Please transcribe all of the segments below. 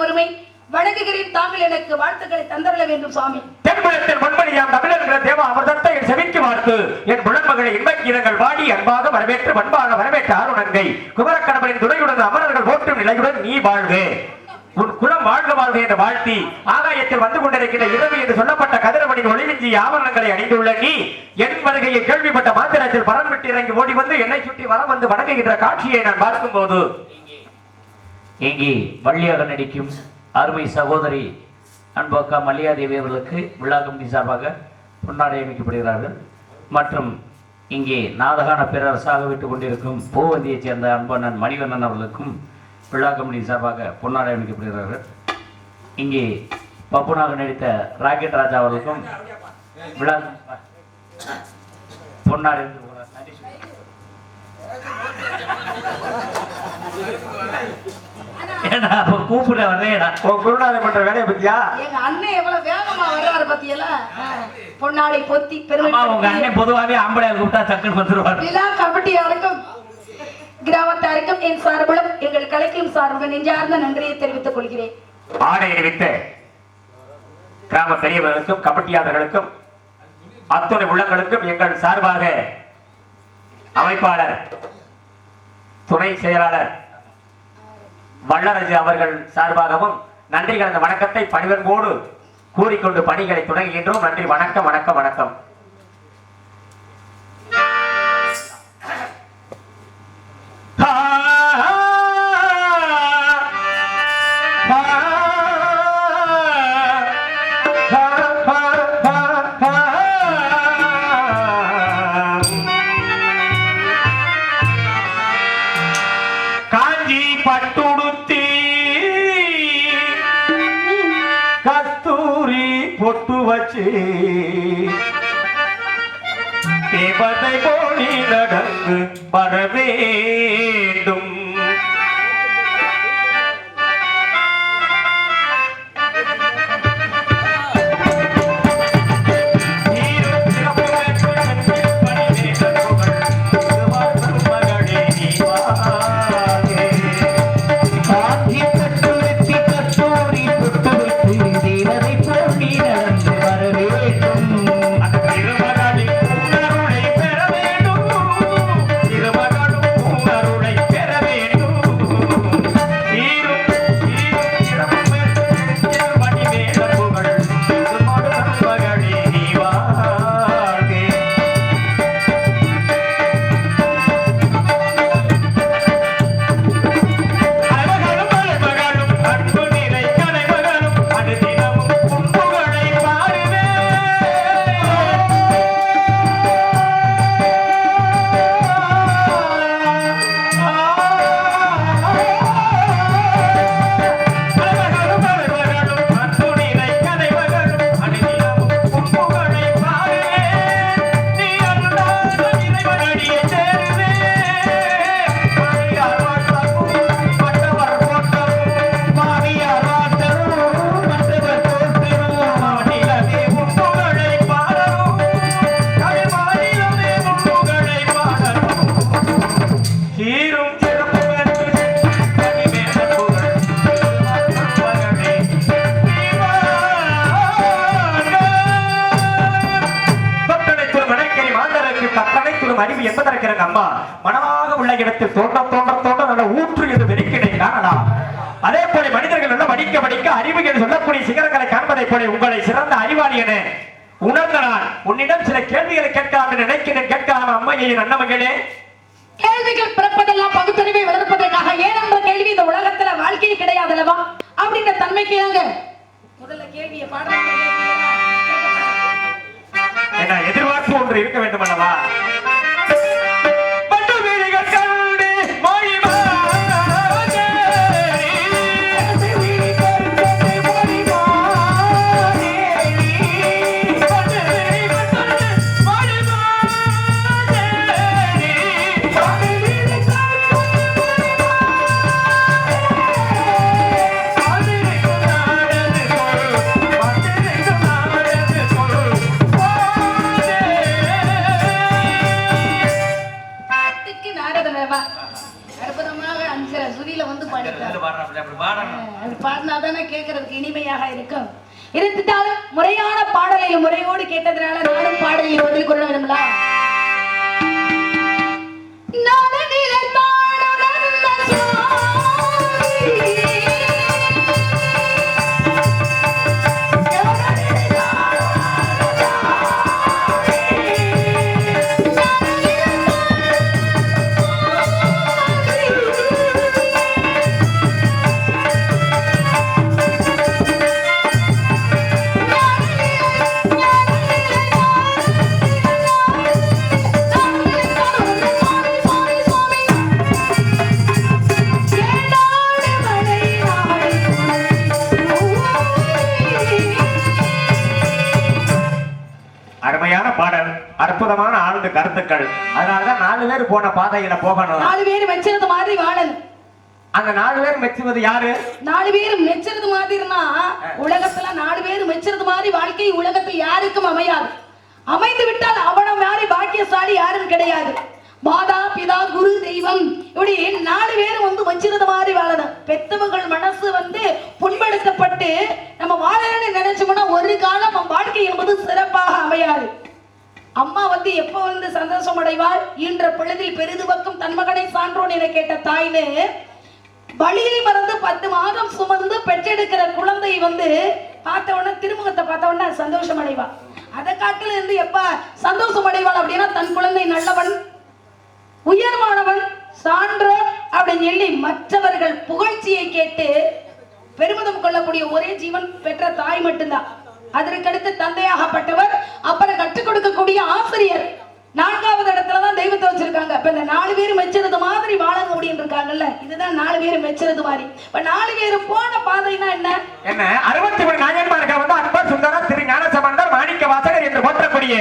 உரிமை வணங்குகிறேன். தாங்கள் எனக்கு வாழ்த்துக்களை தந்தரல வேண்டும் சுவாமி. தென்புலத்தில் மண்மணியாம் தமிழர்கள் தேவா அமர்தத்தை என் செவிக்கு பார்த்து என் புலன்மகளை இன்பக்கீரங்கள் வாடி அன்பாக வரவேற்று பண்பாக வரவேற்ற ஆருணங்கை குமரக்கணவனின் துணையுடன் அமரர்கள் போற்றும் நிலையுடன் நீ வாழ்க, உன் குலம் வாழ்க வாழ்க என்று வாழ்த்தி ஆகாயத்தில் வந்து கொண்டிருக்கின்ற இரவு என்று சொல்லப்பட்ட கதிரவனின் ஒளிவிஞ்சி ஆவரணங்களை அணிந்துள்ள நீ என் வருகையை கேள்விப்பட்ட மாத்திரத்தில் பரம் விட்டு இறங்கி ஓடி வந்து என்னை சுற்றி வரம் வந்து வணங்குகின்ற காட்சியை நான் பார்க்கும் போது இங்கே வள்ளியாக நடிக்கும் அருமை சகோதரி அன்பக்கா மல்லியாதேவி அவர்களுக்கு விழா கமிட்டி சார்பாக பொன்னாடை அமைக்கப்படுகிறார்கள். மற்றும் இங்கே நாதகான பேரரசாக விட்டுக் கொண்டிருக்கும் பூவந்தியைச் சேர்ந்த அன்பண்ணன் மணிவண்ணன் அவர்களுக்கும் விழா கமிட்டி சார்பாக பொன்னாடை அமைக்கப்படுகிறார்கள். இங்கே பப்புனாக நடித்த ராக்கெட் ராஜா அவர்களுக்கும் விழா பொன்னாடை கூப்பிட வர்றேடா குருநாதை பண்ற வேலையை பத்தியா? எங்க அண்ணன் எவ்வளவு வேகமா வர்றாரு பத்தியல. பொன்னாடை பொத்தி பெருமை. உங்க அண்ணன் பொதுவாகவே ஆம்பளையார் கூப்பிட்டா சக்கன் வந்துருவார். விழா கமிட்டியாருக்கும் கிராமத்தாருக்கும் என் சார்பிலும் எங்கள் கலைக்கும் சார்புகள் நெஞ்சார்ந்த நன்றியை தெரிவித்துக் கொள்கிறேன். ஆடை அறிவித்த கிராம பெரியவர்களுக்கும் கமிட்டியாளர்களுக்கும் அத்துணை உள்ளங்களுக்கும் எங்கள் சார்பாக அமைப்பாளர் துணை செயலாளர் வல்லரசு அவர்கள் சார்பாகவும் நன்றி கலந்த வணக்கத்தை பணிவன்போடு கூறிக்கொண்டு பணிகளை தொடங்குகின்றோம். நன்றி, வணக்கம் வணக்கம் வணக்கம். பொட்டு வச்சு தேவதை போலி நடந்து வர வேண்டும். அறிவு என்பதற்கு அம்மா மனமாக உள்ள இடத்தில் தோன்ற தோன்ற தோன்ற நல்ல ஊற்று என்று வெறிக்கிடை காணலாம். அதே போல மனிதர்கள் எல்லாம் படிக்க படிக்க அறிவுகள் சொல்லக்கூடிய சிகரங்களை காண்பதை போல உங்களை சிறந்த அறிவாளி என உணர்ந்த நான் உன்னிடம் சில கேள்விகளை கேட்கலாம் என்று நினைக்கிறேன். கேட்கலாம் அம்மையே அண்ணமகளே? கேள்விகள் பிறப்பதெல்லாம் பகுத்தறிவை வளர்ப்பதற்காக. ஏனென்ற கேள்வி இந்த உலகத்துல வாழ்க்கையே கிடையாது அல்லவா? அப்படின்ற தன்மைக்கு முதல்ல கேள்வியை பாடுறாங்க. என்ன எதிர்பார்ப்பு ஒன்று இருக்க வேண்டும் அல்லவா? அப்பதான் கேட்கறதுக்கு இனிமையாக இருக்கும். இருந்தாலும் முறையான பாடலை முறையோடு கேட்டதுனால நானும் பாடலில் பதில் கொள்ள வேண்டும்ல. அருமையான பாடல், அற்புதமான ஆழ்ந்த கருத்துக்கள். அதனாலதான் 4 பேர் போன பாதையில போகணும். 4 பேர் மெச்சறது மாதிரி வாழணும். அந்த 4 பேர் மெச்சுவது யாரு? 4 பேர் மெச்சறது மாதிரினா உலகத்துல 4 பேர் மெச்சறது மாதிரி வாழ்க்கை உலகத்தில் யாருக்கும் அமையாது. அமைந்து விட்டால் அவன மாதிரி பாக்கியசாலி யாரும் கிடையாது. மாதா பிதா குரு தெய்வம் இப்படி 4 பேரும் வந்து வச்சிருந்த மாதிரி வாழணும். பெத்தவர்கள் மனசு வந்து புண்படுத்தப்பட்டு நம்ம வாழணும்னு நினைச்சோம்னா ஒரு காலம் நம்ம வாழ்க்கை என்பது சிறப்பாக அமையாது. அம்மா வந்து எப்ப வந்து சந்தோஷம் அடைவாள்? ஈன்ற பொழுதில் பெரிதுவக்கும் தன் மகனை சான்றோன் என கேட்ட தாய்னு வழியை மறந்து 10 மாதம் சுமந்து பெற்றெடுக்கிற குழந்தை வந்து பார்த்த உடனே திருமுகத்தை பார்த்த உடனே சந்தோஷம் அடைவா. அதை காட்டில இருந்து எப்ப சந்தோஷம் அடைவாள் அப்படின்னா தன் குழந்தை நல்லவன், உயர்வானவன், சான்றோர் அப்படின்னு சொல்லி மற்றவர்கள் புகழ்ச்சியை கேட்டு பெருமிதம் கொள்ளக்கூடிய ஒரே ஜீவன் பெற்ற தாய் மட்டும்தான். அதற்கடுத்து தந்தையாகப்பட்டவர், அப்புறம் கற்றுக் கொடுக்கக்கூடிய ஆசிரியர், 4வது இடத்துலதான் தெய்வத்தை வச்சிருக்காங்க. இப்ப இந்த 4 பேர் மெச்சுறது மாதிரி வாழணும் அப்படின்னு இருக்காங்கல்ல, இதுதான் 4 பேர் மெச்சுறது மாதிரி. இப்ப 4 பேர் போன பாதைனா என்ன? 63 நாயன்மார்கள் வந்து அன்பர் சுந்தரர், திரு ஞானசம்பந்தர், மாணிக்க வாசகர் என்று போற்றக்கூடிய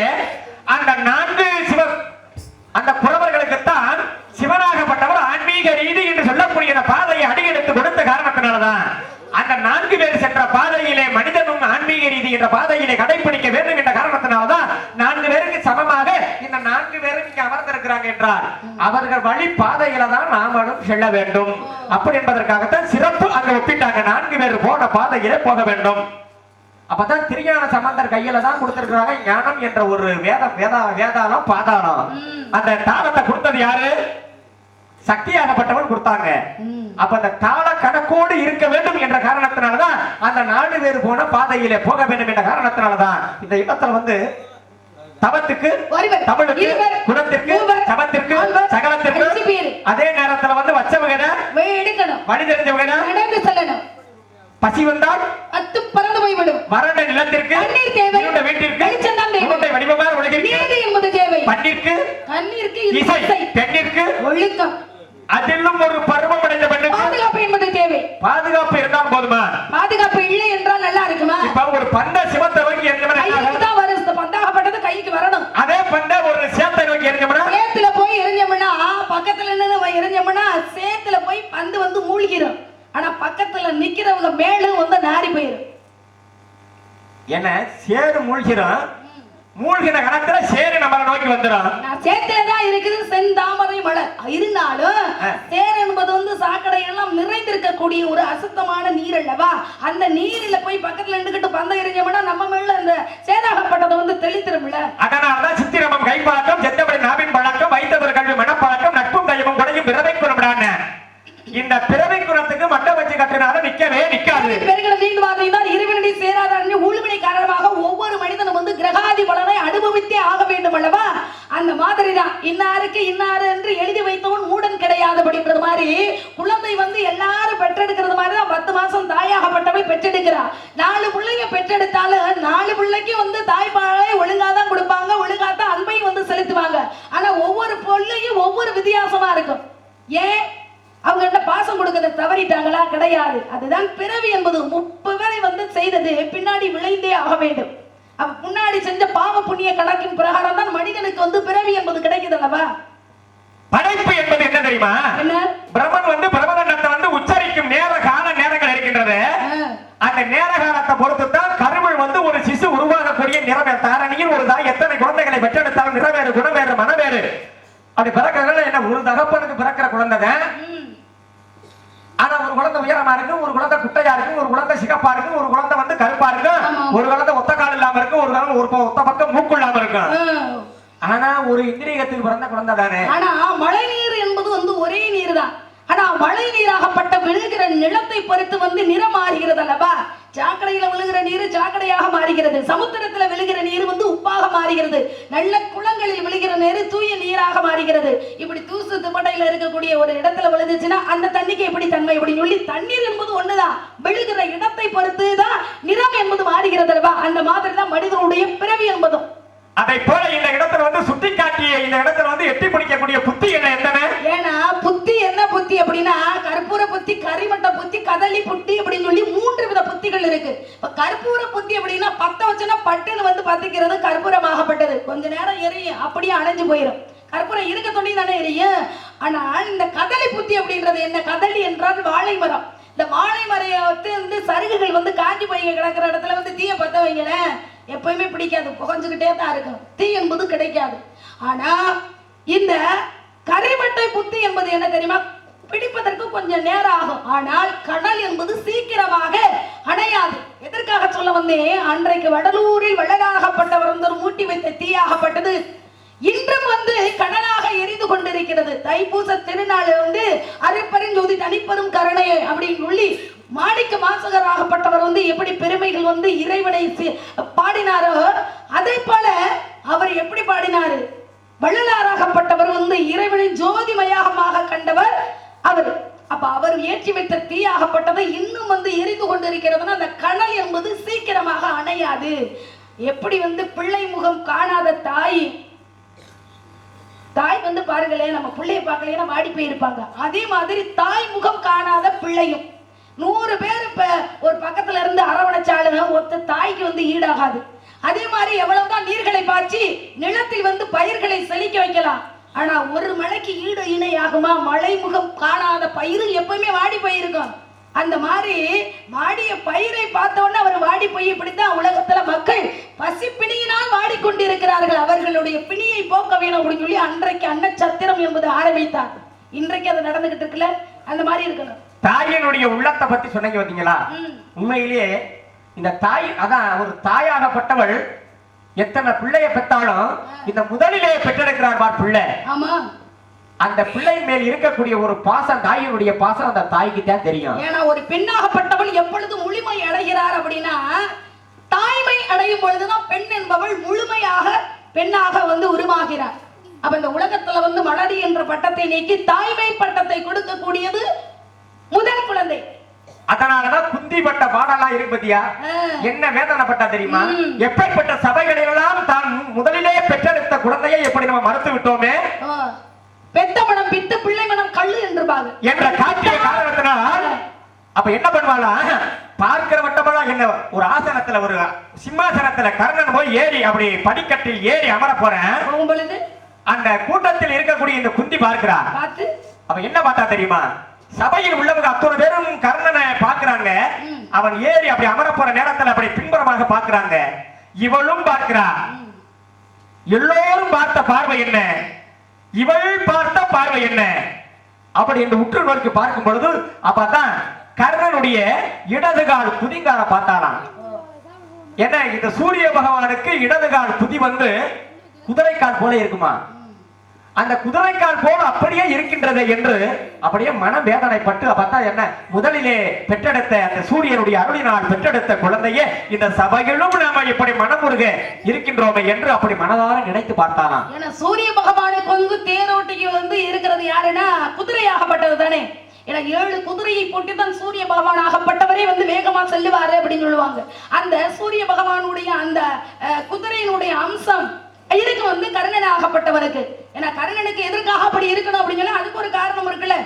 அந்த 4 அந்த புறவர்களுக்குத்தான் சிவனாகப்பட்டவர் ஆன்மீக ரீதி என்று சொல்லக்கூடிய பாதையை அடியெடுத்து கொடுத்த காரணத்தினால்தான் அந்த 4 பேர் சென்ற பாதையிலே மனிதனும் ஆன்மீக ரீதி என்ற பாதையிலே கடைபிடிக்க வேண்டும் என்ற காரணத்தினால்தான் 4 பேருக்கு சமமாக இந்த 4 பேரும் இங்க அமர்ந்திருக்கிறாங்க என்றால் அவர்கள் வழி பாதையில தான் நாமளும் செல்ல வேண்டும். அப்படி என்பதற்காகத்தான் சிறப்பு அங்க ஒப்பிட்டாங்க. 4 பேர் போன பாதையிலே போக வேண்டும். அப்பதான் திருஞான சம்பந்தர் கையில தான் கொடுத்திருக்கிறாங்க ஞானம் என்ற ஒரு வேதாளம் பாதாளம். அந்த தாளத்தை கொடுத்தது யாரு? சக்தியாகப்பட்டவன் கொடுத்தாங்க. அப்ப அந்த தாள கணக்கோடு இருக்க வேண்டும் என்ற காரணத்தினாலதான் அந்த 4 பேர் போன பாதையிலே போக வேண்டும் என்ற காரணத்தினாலதான் இந்த இடத்துல வந்து தவத்துக்கு, தமிழுக்கு, குணத்திற்கு, சமத்திற்கு, சகலத்திற்கு, அதே நேரத்துல வந்து வச்சவங்க வழி தெரிஞ்சவங்க, பசி வந்தால் அத்து பறந்து போய்விடும், வறண்ட நிலத்திற்கு தண்ணீர் தேவை, வீட்டிற்கு வெளிச்சம் தான் தேவை, வடிவமான உலகிற்கு நீதி என்பது தேவை, பண்ணிற்கு தண்ணீருக்கு இசை, பெண்ணிற்கு ஒழுக்கம், அதிலும் ஒரு பருவம் அடைந்த பெண்ணுக்கு பாதுகாப்பு என்பது தேவை. பாதுகாப்பு இருந்தால் போதுமா? பாதுகாப்பு இல்லை என்றால் நல்லா இருக்குமா? இப்ப ஒரு பண்ட சிவத்தை நோக்கி எரிஞ்சோம்னா வருது, பந்தாகப்பட்டது கைக்கு வரணும். அதே பண்ட ஒரு சேத்தை நோக்கி எரிஞ்சோம்னா, சேத்துல போய் எரிஞ்சோம்னா பக்கத்துல நின்னு எரிஞ்சோம்னா சேத்துல போய் பந்து வந்து மூழ்கிடும். ஆனா பக்கத்துல நிக்கிறவங்க மேலும் வந்து நாரி போயிரும். என்ன சேரு மூழ்கிறோம், மூழ்கின கணத்துல சேரு நம்மளை நோக்கி வந்துடும். சேத்துலதான் இருக்குது செந்தாமரை மலர். இருந்தாலும் சேர் என்பது வந்து சாக்கடை எல்லாம் நிறைந்திருக்கக்கூடிய ஒரு அசுத்தமான நீர் அல்லவா? அந்த நீரில போய் பக்கத்துல நின்றுகிட்டு பந்தம் எறிஞ்சோம்னா நம்ம மேல அந்த சேதாகப்பட்டதை வந்து தெளித்திரும்ல. அதனாலதான் சித்திரமும் கைப்பழக்கம், செத்தபடி நாவின் பழக்கம், வைத்தவர் கல்வி மனப்பழக்கம், நட்பும் தையமும் குறையும் பிறவை குணம்டான இந்த பிறவை குணத்துக்கு மட்டை வச்சு கட்டினால நிக்கவே நிக்காது. இருவினை சேராத ஊழ்வினை காரணமாக ஒவ்வொரு மனிதனும் வந்து கிரகாதி பலனை அனுபவித்தே ஆக வேண்டும் அல்லவா? அந்த மாதிரிதான் இன்னாருக்கு இன்னாரு என்று எழுதி வைத்தவன் மூடன் கிடையாது அப்படின்றது மாதிரி குழந்தை வந்து எல்லாரும் பெற்றெடுக்கிறது மாதிரிதான் 10 மாசம் தாயாகப்பட்டவை பெற்றெடுக்கிறார். 4 பிள்ளைங்க பெற்றெடுத்தாலும் 4 பிள்ளைக்கு வந்து தாய்ப்பாலை ஒழுங்காதான் கொடுப்பாங்க, ஒழுங்காதான் அன்பையும் வந்து செலுத்துவாங்க. ஆனா ஒவ்வொரு பிள்ளையும் ஒவ்வொரு வித்தியாசமா இருக்கும். ஏன் அவங்க என்ன பாசம் கொடுக்கறத தவறிட்டாங்களா? கிடையாது. அதுதான் பிறவி என்பது. 30 பேரை வந்து செய்தது பின்னாடி விளைந்தே ஆக வேண்டும். அப்ப முன்னாடி செஞ்ச பாவ புண்ணிய கணக்கின் பிரகாரம் தான் மனிதனுக்கு வந்து பிறவி என்பது கிடைக்குது அல்லவா? படைப்பு என்பது என்ன தெரியுமா? என்ன? பிரம்மன் வந்து பிரம்மதண்டத்தை வந்து உச்சரிக்கும் நேர கால நேரங்கள் இருக்கின்றது. அந்த நேர காலத்தை பொறுத்து தான் கருவில் வந்து ஒரு சிசு உருவாகக்கூடிய நிறவே தாரணியில் ஒரு தாய் எத்தனை குழந்தைகளை பெற்றெடுத்தாலும் நிறவேறு குணவேறு மனவேறு அப்படி பிறக்கிறதுனால என்ன ஒரு தகப்பனுக்கு பிறக்கிற குழந்தை. ஆனா ஒரு ஒரு குழந்தை உயரமா இருக்கு, ஒரு குழந்தை குட்டையா இருக்கு, ஒரு குழந்தை சிகப்பா இருக்கு, ஒரு குழந்தை வந்து கருப்பா இருக்கு, ஒரு குழந்தை ஒத்த கால் இல்லாம இருக்கு, ஒரு குழந்தை ஒத்த பக்கம் மூக்கு இல்லாம இருக்கு. ஆனா ஒரு இந்திரியத்துக்கு பிறந்த குழந்தை தானே. ஆனா மழை நீர் என்பது வந்து ஒரே நீர் தான். ஆனா மழை நீராகப்பட்ட விழுகிற நிலத்தை பொறுத்து வந்து நிறம் மாறுகிறது அல்லவா. சாக்கடையில விழுகிற நீர் சாக்கடையாக மாறுகிறது, சமுத்திரத்துல விழுகிற நீர் வந்து உப்பாக மாறுகிறது, நல்ல குளங்களில் விழுகிற நீர் தூய நீராக மாறுகிறது. இப்படி தூசு துப்பட்டையில இருக்கக்கூடிய ஒரு இடத்துல விழுந்துச்சுன்னா அந்த தண்ணிக்கு எப்படி தன்மை அப்படின்னு சொல்லி தண்ணீர் என்பது ஒண்ணுதான், விழுகிற இடத்தை பொறுத்து தான் நிறம் என்பது மாறுகிறது அல்லவா. அந்த மாதிரி தான் மனிதனுடைய பிறவி என்பதும். அதை போல இந்த இடத்துல வந்து சுட்டி காட்டிய இந்த இடத்துல வந்து எட்டி பிடிக்கக்கூடிய புத்தி என்ன என்ன? ஏன்னா புத்தி என்ன புத்தி அப்படின்னா கற்பூர புத்தி, கரிமட்ட புத்தி, கதலி புத்தி அப்படின்னு சொல்லி 3 வித புத்திகள் இருக்கு. இப்ப கற்பூர புத்தி அப்படின்னா பத்த வச்சுன்னா பட்டுன்னு வந்து பத்திக்கிறது கற்பூரமாகப்பட்டது, கொஞ்ச நேரம் எரியும் அப்படியே அணைஞ்சு போயிடும். கற்பூரம் இருக்க தொண்டி தானே எரியும். ஆனால் இந்த கதலி புத்தி அப்படின்றது என்ன? கதலி என்றால் வாழை மரம். இந்த வாழை மரையத்தை வந்து சருகுகள் வந்து காஞ்சி போய் கிடக்கிற இடத்துல வந்து தீய பத்த வைங்களேன், எப்பயுமே பிடிக்காது, புகஞ்சுக்கிட்டே தான் இருக்கும், தீ என்பது கிடைக்காது. ஆனா இந்த கரிமட்டை புத்தி என்பது என்ன தெரியுமா? பிடிப்பதற்கு கொஞ்சம் நேரம் ஆகும், ஆனால் கடல் என்பது சீக்கிரமாக அணையாது. எதற்காக சொல்ல வந்தேன், அன்றைக்கு வடலூரில் வள்ளலாகப்பட்டவர் வந்து மூட்டி வைத்த தீயாகப்பட்டது இன்றும் வந்து கடலாக எரிந்து கொண்டிருக்கிறது. தைப்பூச திருநாள் வந்து அரைப்பெருஞ்சோதி தனிப்பெரும் கருணை அப்படின்னு சொல்லி மாணிக்க வாசகராகப்பட்டவர் வந்து எப்படி பெருமைகள் வந்து இறைவனை பாடினாரோ அதே போல அவர் எப்படி பாடினாரு? வள்ளலாராகப்பட்டவர் வந்து இறைவனை ஜோதிமயமாக கண்டவர் அவர். அப்ப அவர் ஏற்றி வைத்த தீயாகப்பட்டதை இன்னும் வந்து எரிந்து கொண்டிருக்கிறதுனா அந்த கடல் என்பது சீக்கிரமாக அணையாது. எப்படி வந்து பிள்ளை முகம் காணாத தாய் வந்து பாருங்களேன், நம்ம பிள்ளைய பார்க்கலைன்னா வாடி போயிருப்பாங்க. அதே மாதிரி தாய் முகம் காணாத பிள்ளையும் 100 பேர் இப்ப ஒரு பக்கத்துல இருந்து அரவணைச்சாலுங்க ஒத்த தாய்க்கு வந்து ஈடாகாது. அதே மாதிரி எவ்வளவுதான் நீர்களை பாய்ச்சி நிலத்தில் வந்து பயிர்களை செழிக்க வைக்கலாம், ஆனா ஒரு மழைக்கு ஈடு இணையாகுமா? மழை முகம் காணாத பயிர் எப்பவுமே வாடி போயிருக்கும். அந்த மாதிரி வாடிய பயிரை பார்த்தோன்னா அவர் வாடி போய் இப்படித்தான் உலகத்துல மக்கள் பசி பிணியினால் வாடிக்கொண்டிருக்கிறார்கள். அவர்களுடைய பிணியை போக்க வேணும் அப்படின்னு சொல்லி அன்றைக்கு அன்னச்சத்திரம் என்பது ஆரம்பித்தார். இன்றைக்கு அது நடந்துகிட்டு இருக்குல்ல, அந்த மாதிரி இருக்கணும். தாயினுடைய உள்ளத்தை பத்தி சொன்னீங்க பாத்தீங்களா? உண்மையிலேயே இந்த தாய், அதான் ஒரு தாயாகப்பட்டவள் எத்தனை பிள்ளைய பெற்றாலும் இந்த முதலிலே பெற்றெடுக்கிறார் பிள்ளை. ஆமா, அந்த பிள்ளை மேல் இருக்கக்கூடிய ஒரு பாசம், தாயினுடைய பாசம் அந்த தாய்க்கு தான் தெரியும். ஏன்னா ஒரு பெண்ணாகப்பட்டவள் எப்பொழுது முழுமை அடைகிறார் அப்படின்னா தாய்மை அடையும் பொழுதுதான் பெண் என்பவள் முழுமையாக பெண்ணாக வந்து உருவாகிறார். அப்ப இந்த உலகத்துல வந்து மலடி என்ற பட்டத்தை நீக்கி தாய்மை பட்டத்தை கொடுக்கக்கூடியது முதல் குழந்தை. அதனாலதான் குந்தி பட்ட பாடலாம் இருப்பதியா என்ன வேதனைப்பட்டா தெரியுமா? எப்படிப்பட்ட சபைகளிலெல்லாம் தான் முதலிலே பெற்றெடுத்த குழந்தையை எப்படி நம்ம மறுத்து விட்டோமே, பெத்த மனம் பித்து பிள்ளை மனம் கள்ளு என்றுபாங்க என்ற காட்சிய காரணத்தினால் அப்ப என்ன பண்ணுவாளா? பார்க்கிற வட்டமெல்லாம் என்ன ஒரு ஆசனத்துல ஒரு சிம்மாசனத்துல கர்ணன் போய் ஏறி அப்படி படிக்கட்டில் ஏறி அமர போறேன். அந்த கூட்டத்தில் இருக்கக்கூடிய இந்த குந்தி பார்க்கிறா. அவ என்ன பார்த்தா தெரியுமா? சபையில் உள்ளவங்க அத்தனை பேரும் கர்ணனை பார்க்கிறாங்க. அவன் ஏறி அப்படி அமர போற நேரத்தில் அப்படி பின்புறமாக பார்க்கிறாங்க. இவளும் பார்க்கிறா. எல்லோரும் பார்த்த பார்வை என்ன, இவள் பார்த்த பார்வை என்ன? அப்படி இந்த உற்று நோக்கி பார்க்கும் பொழுது அப்பதான் கர்ணனுடைய இடதுகால் புதிங்கால பார்த்தாலாம். ஏன்னா இந்த சூரிய பகவானுக்கு இடதுகால் புதி வந்து குதிரைக்கால் போல இருக்குமா? அந்த குதிரைக்கால் போல அப்படியே இருக்கின்றது என்று அப்படியே மன வேதனைப்பட்டு பார்த்தா என்ன, முதலிலே பெற்றெடுத்த அந்த சூரியனுடைய அருளினால் பெற்றெடுத்த குழந்தையே இந்த சபையிலும் நாம இப்படி மனமுருக இருக்கின்றோமே என்று அப்படி மனதார நினைத்து பார்த்தாலாம். ஏன்னா சூரிய பகவானுக்கு வந்து தேரோட்டிக்கு வந்து இருக்கிறது யாருன்னா குதிரையாகப்பட்டது தானே. ஏன்னா 7 குதிரையை போட்டு தான் சூரிய பகவான் ஆகப்பட்டவரே வந்து வேகமா செல்லுவாரு அப்படின்னு சொல்லுவாங்க. அந்த சூரிய பகவானுடைய அந்த குதிரையினுடைய அம்சம் இருக்கு வந்து கர்ணன் ஆகப்பட்டவருக்கு. ஏன்னா கர்ணனுக்கு எதற்காக அப்படி இருக்கணும் அப்படின்னு சொல்லி அதுக்கு ஒரு காரணம் இருக்குல்ல.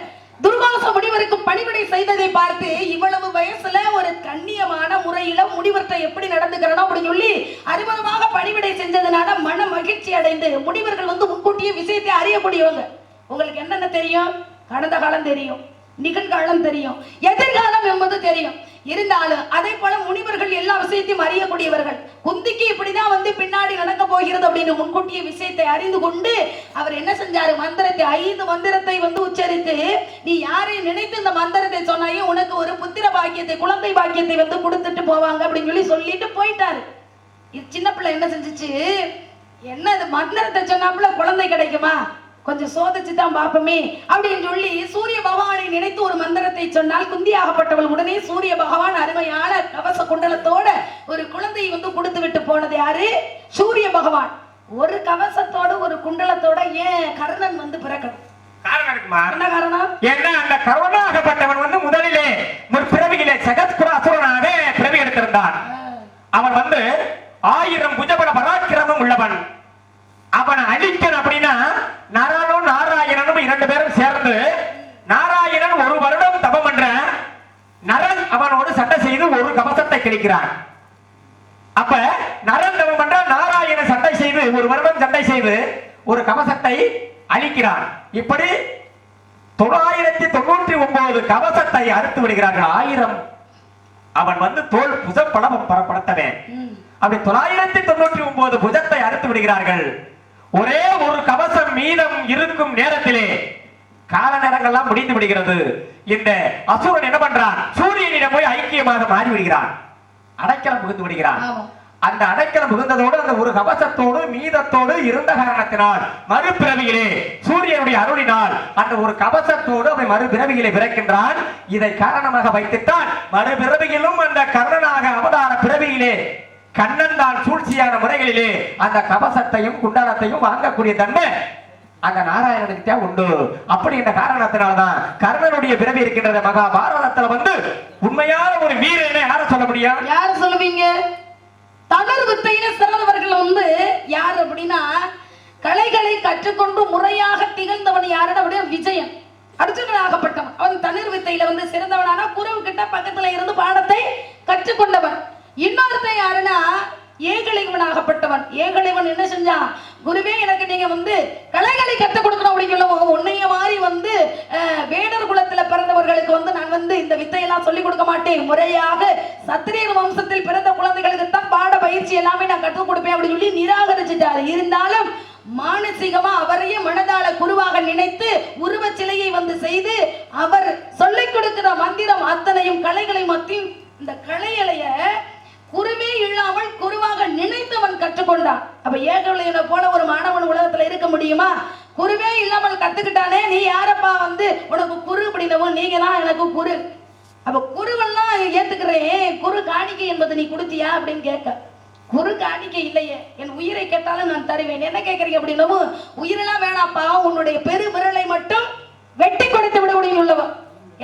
துர்வாச முனிவருக்கு பணிவிடை செய்ததை பார்த்து இவ்வளவு வயசுல ஒரு கண்ணியமான முறையில முனிவர்கிட்ட எப்படி நடந்துக்கிறோம் அப்படின்னு சொல்லி அறுபதமாக பணிவிடை செஞ்சதுனால மன மகிழ்ச்சி அடைந்து முனிவர்கள் வந்து முன்கூட்டிய விஷயத்தை அறியக்கூடியவங்க. உங்களுக்கு என்னென்ன தெரியும்? கடந்த காலம் தெரியும், நிகழ்காலம் தெரியும், எதிர்காலம் என்பது தெரியும். இருந்தாலும் அதே போல முனிவர்கள் எல்லா விஷயத்தையும் அறியக்கூடியவர்கள். குந்திக்கு இப்படிதான் வந்து பின்னாடி நடக்க போகிறது அப்படின்னு முன்கூட்டிய விஷயத்தை அறிந்து கொண்டு அவர் என்ன செஞ்சாரு, மந்திரத்தை 5 மந்திரத்தை வந்து உச்சரித்து, நீ யாரை நினைத்து இந்த மந்திரத்தை சொன்னாயோ உனக்கு ஒரு புத்திர பாக்கியத்தை, குழந்தை பாக்கியத்தை வந்து கொடுத்துட்டு போவாங்க அப்படின்னு சொல்லிட்டு போயிட்டாரு. இது சின்ன பிள்ளை என்ன செஞ்சுச்சு, என்ன இது மந்திரத்தை சொன்னாப்புல குழந்தை கிடைக்குமா, கொஞ்சம் சோதிச்சு தான் பார்ப்போமே அப்படின்னு சொல்லி சூரிய பகவானை நினைத்து ஒரு மந்திரத்தை சொன்னால் குந்தியாகப்பட்டவள் உடனே சூரிய பகவான் அருமையான கவச குண்டலத்தோட ஒரு குழந்தையை வந்து கொடுத்து விட்டு போனது யாரு, சூரிய பகவான். ஒரு கவசத்தோட ஒரு குண்டலத்தோட ஏன் கர்ணன் வந்து பிறக்கணும்? காரணம் இருக்குமா? என்ன காரணம்? என்ன, அந்த கர்ணனாகப்பட்டவன் வந்து முதலிலே ஒரு பிறவியிலே ஜெகத்குரு அசுரனாக பிறவி எடுத்திருந்தான். அவன் வந்து 1000 புஜபல பராக்கிரமம் உள்ளவன். அவனை அழிக்கணும் அப்படின்னா நரனும் நாராயணனும் 2 பேரும் சேர்ந்து, நாராயணன் 1 வருடம் தபம் பண்ற, நரன் அவனோடு சண்டை செய்து ஒரு கவசத்தை கிடைக்கிறான். அப்ப நரன் தபம் பண்ற, நாராயணன் சண்டை செய்து 1 வருடம் சண்டை செய்து ஒரு கவசத்தை அழிக்கிறான். இப்படி 999 கவசத்தை அறுத்து விடுகிறார்கள். 1000 அவன் வந்து தோல் புஜ பலம் பரப்படத்தவன். அப்படி 999 புஜத்தை அறுத்து விடுகிறார்கள். ஒரே ஒரு கவசம் மீதம் இருக்கும் நேரத்திலே கால நேரங்கள்லாம் முடிந்து விடுகிறது. இந்த அசுரன் என்ன பண்றான், சூரியனிடம் போய் ஐக்கியமாக மாறி விடுகிறான், அடைக்கலம் புகுந்து விடுகிறான். அந்த அடைக்கலம் புகுந்ததோடு அந்த ஒரு கவசத்தோடு மீதத்தோடு இருந்த காரணத்தினால் மறுபிறவியிலே சூரியனுடைய அருளினால் அந்த ஒரு கவசத்தோடு அவன் மறுபிறவியிலே பிறக்கின்றான். இதை காரணமாக வைத்துத்தான் மறுபிறவியிலும் அந்த கர்ணனாக அவதார பிறவியிலே கண்ணன் தான் சூழ்ச்சியான முறைகளிலே அந்த கவசத்தையும் குண்டலத்தையும் வாங்கக்கூடிய தன்மை அந்த நாராயணனுக்கு உண்டு. அப்படி என்ற காரணத்தினால்தான் கர்ணனுடைய பிறவி இருக்கின்றது. மகாபாரதத்துல வந்து உண்மையான ஒரு வீரனை யார சொல்ல முடியும்? யார சொல்லுவீங்க? தளர் வித்தையில சிறந்தவர்கள் வந்து யார் அப்படின்னா, கலைகளை கற்றுக்கொண்டு முறையாக திகழ்ந்தவன் யாருன்னு அப்படியே விஜயன். அர்ஜுனனாகப்பட்டவன் அவன் தளிர் வித்தையில வந்து சிறந்தவனான குருவு கிட்ட பக்கத்துல இருந்து பாடத்தை கற்றுக்கொண்டவன். இன்னொருத்தன் யாருன்னா ஏகலைவனாகப்பட்டவன். ஏகலைவன் என்ன செஞ்சான், குருவே எனக்கு நீங்க வந்து கலைகளை கற்றுக் கொடுக்கணும் அப்படின்னு சொல்லவும், உன்னைய மாதிரி வந்து வேடர் குலத்துல பிறந்தவர்களுக்கு வந்து நான் வந்து இந்த வித்தையெல்லாம் சொல்லிக் கொடுக்க மாட்டேன், முறையாக சத்திரியர் வம்சத்தில் பிறந்த குழந்தைகளுக்கு தான் பாட பயிற்சி எல்லாமே நான் கற்றுக் கொடுப்பேன் அப்படின்னு சொல்லி நிராகரிச்சுட்டாரு. இருந்தாலும் மானசீகமா அவரையே மனதால குருவாக நினைத்து உருவ சிலையை வந்து செய்து அவர் சொல்லிக் கொடுக்கிற மந்திரம் அத்தனையும் கலைகளை மத்தியும் இந்த கலையலைய குருவே இல்லாமல் குருவாக நினைத்தவன் கற்றுக்கொண்டான். அப்ப ஏகலைவனை போல ஒரு மாணவன் உலகத்துல இருக்க முடியுமா? குருவே இல்லாமல் கத்துக்கிட்டானே, நீ யாரப்பா வந்து உனக்கு குரு அப்படின்னவன், நீங்க தான் எனக்கு குரு. அப்ப குருவெல்லாம் ஏத்துக்கிறேன், குரு காணிக்கை என்பது நீ கொடுத்தியா அப்படின்னு கேட்க, குரு காணிக்கை இல்லையே, என் உயிரை கேட்டாலும் நான் தருவேன். என்ன கேட்கறீங்க அப்படின்னவும், உயிரெல்லாம் வேணாப்பா, உன்னுடைய பெரு விரலை மட்டும் வெட்டி கொடுத்து விட முடியும் உள்ளவன்.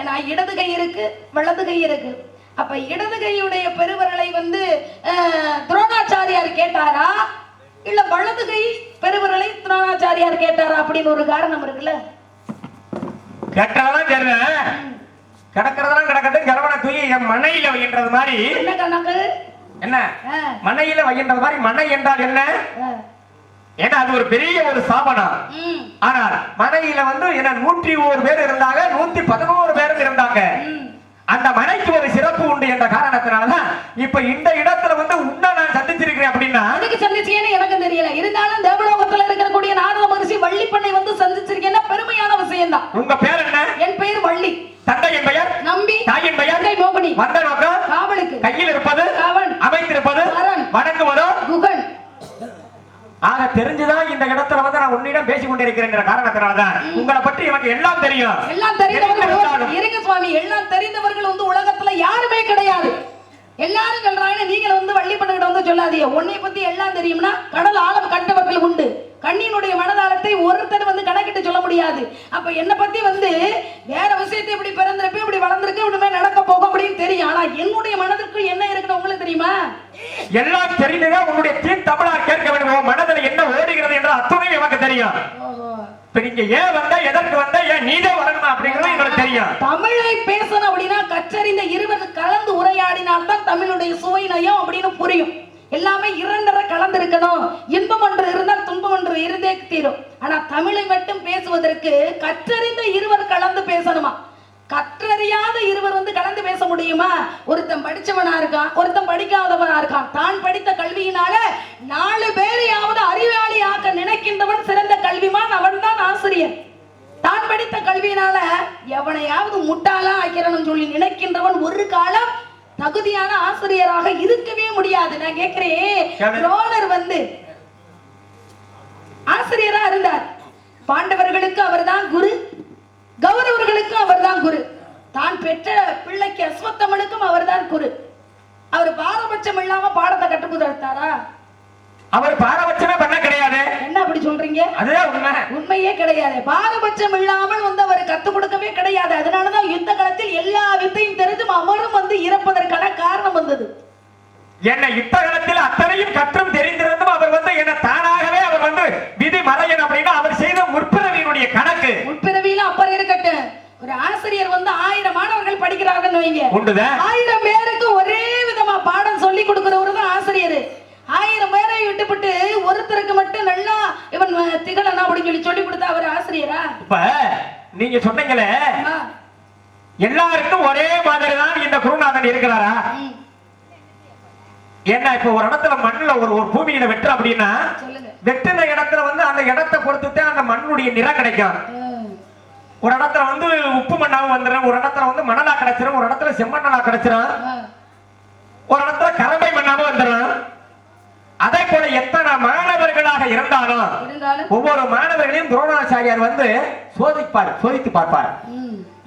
ஏன்னா இடது கை இருக்கு வலது கை இருக்கு. அப்ப இடது கையுடைய பெருவிரலை வந்து துரோணாச்சாரியார் கேட்டாரா, இல்ல வலது கை பெருவிரலை துரோணாச்சாரியார் கேட்டாரா அப்படின்னு ஒரு காரணம் இருக்குல்ல. கேட்டாதான் கிடக்கிறதெல்லாம் கிடக்கிறது, கரவனை தூக்கி என் மனையில வைன்றது மாதிரி. என்ன கணக்கு? என்ன மனையில வைன்றது மாதிரி? மனை என்றால் என்ன? ஏன்னா அது ஒரு பெரிய ஒரு சாபனம். ஆனால் மனையில வந்து என்ன 101 பேர் இருந்தாங்க, 111 பேரும் இருந்தாங்க. அந்த மனைக்கு ஒரு சிறப்பு உண்டு என்ற காரணத்தினாலதான் இப்ப இந்த இடத்துல வந்து உன்னை நான் சந்திச்சிருக்கிறேன். அப்படின்னா அதுக்கு சந்திச்சேன்னு எனக்கு தெரியல. இருந்தாலும் தேவலோகத்துல இருக்கக்கூடிய நாரத மகரிஷி வள்ளி பண்ணை வந்து சந்திச்சிருக்கேன்னா பெருமையான விஷயம் தான். உங்க பேர் என்ன? என் பெயர் வள்ளி. தந்தையின் பெயர் நம்பி. தாயின் பெயர் மோகினி. வந்த நோக்கம் காவலுக்கு. கையில் இருப்பது காவன். அமைந்திருப்பது வணங்குவதோ குகன். ஆக தெரிஞ்சுதான் இந்த இடத்துல வந்து நான் உன்னிடம் பேசிக் கொண்டிருக்கிறேன் என்ற காரணத்தினால்தான் உங்களை பற்றி எனக்கு எல்லாம் தெரியும். எல்லாம் தெரிந்தவர்கள் இருங்க சுவாமி, எல்லாம் தெரிந்தவர்கள் வந்து உலகத்துல யாருமே கிடையாது. எல்லாரும் சொல்றாங்க, நீங்க வந்து வள்ளி பண்ணிட்டு வந்து சொல்லாதீங்க. உன்னை பத்தி எல்லாம் தெரியும்னா கடல் ஆழம் கண்டவர்கள் உண்டு. கண்ணினுடைய மனதாளத்தை ஒருத்தர் வந்து கணக்கிட்டு சொல்ல முடியாது. அப்ப என்ன பத்தி வந்து வேற விஷயத்தை இப்படி பிறந்திருப்பேன், இப்படி வளர்ந்திருக்கு, இப்படிமே நடக்க போகும் அப்படின்னு தெரியும். ஆனா என்னுடைய மனதிற்கு என்ன இருக்குன்னு உங்களுக்கு தெரியுமா? எல்லாம் தெரிந்துதான் உன்னுடைய தீன் தமிழார் கேட்க வேண்டும். மனதில் என்ன ஓடுகிறது என்ற அத்துணையும் எனக்கு தெரியும். நீங்க ஏன் வந்தா, எதற்கு வந்தா, ஏன் நீதான் வரணுமா அப்படிங்கிறது எங்களுக்கு தெரியும். தமிழை பேசணும் அப்படின்னா கற்றறிந்த இருவர் கலந்து உரையாடினால்தான் தமிழுடைய சுவை நயம் அப்படின்னு புரியும். எல்லாமே 2 கலந்து இருக்கணும். இன்பம் ஒன்று இருந்தால் துன்பம் ஒன்று இருந்தே தீரும். ஆனா தமிழை மட்டும் பேசுவதற்கு கற்றறிந்த இருவர் கலந்து பேசணுமா? கற்றறியாத இருவர் வந்து கலந்து பேச முடியுமா? ஒருத்தன் படிச்சவனா இருக்கான், ஒருத்தன் படிக்காதவனா இருக்கான். தான் படித்த கல்வியினால 4 பேரையாவது அறிவாளி ஆக்க நினைக்கின்றவன் சிறந்த கல்விமான், அவன் தான் ஆசிரியர். தான் படித்த கல்வியினால எவனையாவது முட்டாளா ஆக்கிறன்னு சொல்லி நினைக்கின்றவன் ஒரு காலம் தகுதியான ஆசிரியராக இருக்கவே முடியாது. நான் கேட்கிறேன், ரோணர் வந்து ஆசிரியரா இருந்தார். பாண்டவர்களுக்கு அவர்தான் குரு, கௌரவர்களுக்கும் அவர்தான் குரு. தான் பெற்ற பிள்ளைக்கு அஸ்வத்தமனுக்கும் அவர்தான் குரு. அவர் பாரபட்சம் இல்லாம பாடத்தை கற்றுக்கொடுத்தாரா? அவர் பாரபட்சமே பண்ண கிடையாது. என்ன அப்படி சொல்றீங்க? அதுதான் உண்மை. உண்மையே கிடையாது. பாரபட்சம் இல்லாமல் வந்து அவர் கத்துக் கொடுக்கவே கிடையாது. அதனாலதான் யுத்த காலத்தில் எல்லா வித்தையும் தெரிஞ்சும் அவரும் வந்து இறப்பதற்கான காரணம் வந்தது. என்ன யுத்த காலத்தில் அத்தனையும் கற்றும் தெரிந்திருந்தும் அவர் வந்து என்ன தானாகவே அவர் வந்து விதி மறையன் அப்படின்னா அவர் செய்த முற்பிறவியினுடைய கணக்கு. முற்பிறவியில அப்புறம் இருக்கட்டும், ஒரு ஆசிரியர் வந்து 1000 மாணவர்கள் படிக்கிறாங்கன்னு வைங்க, 1000 பேருக்கு ஒரே விதமா பாடம் சொல்லி கொடுக்கிறவரு தான் ஆசிரியர். 1000 பேரை விட்டுப்பட்டு ஒருத்தருக்கு மட்டும் நல்லா இவன் திகழனா அப்படின்னு சொல்லி கொடுத்தா அவர் ஆசிரியரா? இப்ப நீங்க சொன்னீங்களே எல்லாருக்கும் ஒரே மாதிரி தான் இந்த குருநாதன் இருக்கிறாரா? என்ன இப்ப ஒரு இடத்துல மண்ணுல ஒரு பூமியில வெட்டு அப்படின்னா வெட்டுன இடத்துல வந்து அந்த இடத்தை பொறுத்துதான் அந்த மண்ணுடைய நிறம் கிடைக்கும். ஒரு இடத்துல வந்து உப்பு மண்ணாவும் வந்துடும், ஒரு இடத்துல வந்து மணலா கிடைச்சிடும், ஒரு இடத்துல செம்மண்ணலா கிடைச்சிடும், ஒரு இடத்துல கரம்பை மண்ணாவும் வந்துடும். அதே போல எத்தனை மாணவர்களாக இருந்தாலும் ஒவ்வொரு மாணவர்களையும் துரோணாச்சாரியார் வந்து சோதித்து பார்ப்பார்.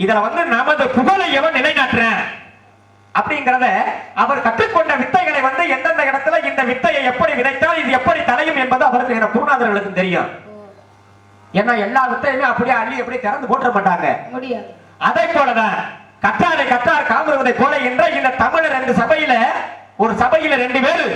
இதுல வந்து நமது புகழை எவன் நிலைநாட்டுறேன் அப்படிங்கறத அவர் கற்றுக்கொண்ட வித்தைகளை வந்து எந்தெந்த இடத்துல இந்த வித்தையை எப்படி விதைத்தால் இது எப்படி தலையும் என்பது அவருக்கு என குருநாதர்களுக்கு தெரியும். ஏன்னா எல்லா வித்தையுமே அப்படியே அள்ளி எப்படி திறந்து போட்ட மாட்டாங்க. அதே போலதான் கற்றாரை கற்றார் காமருவதை போல என்ற இந்த தமிழர் 2 சபையில ஒரு சபையில 2 பேரு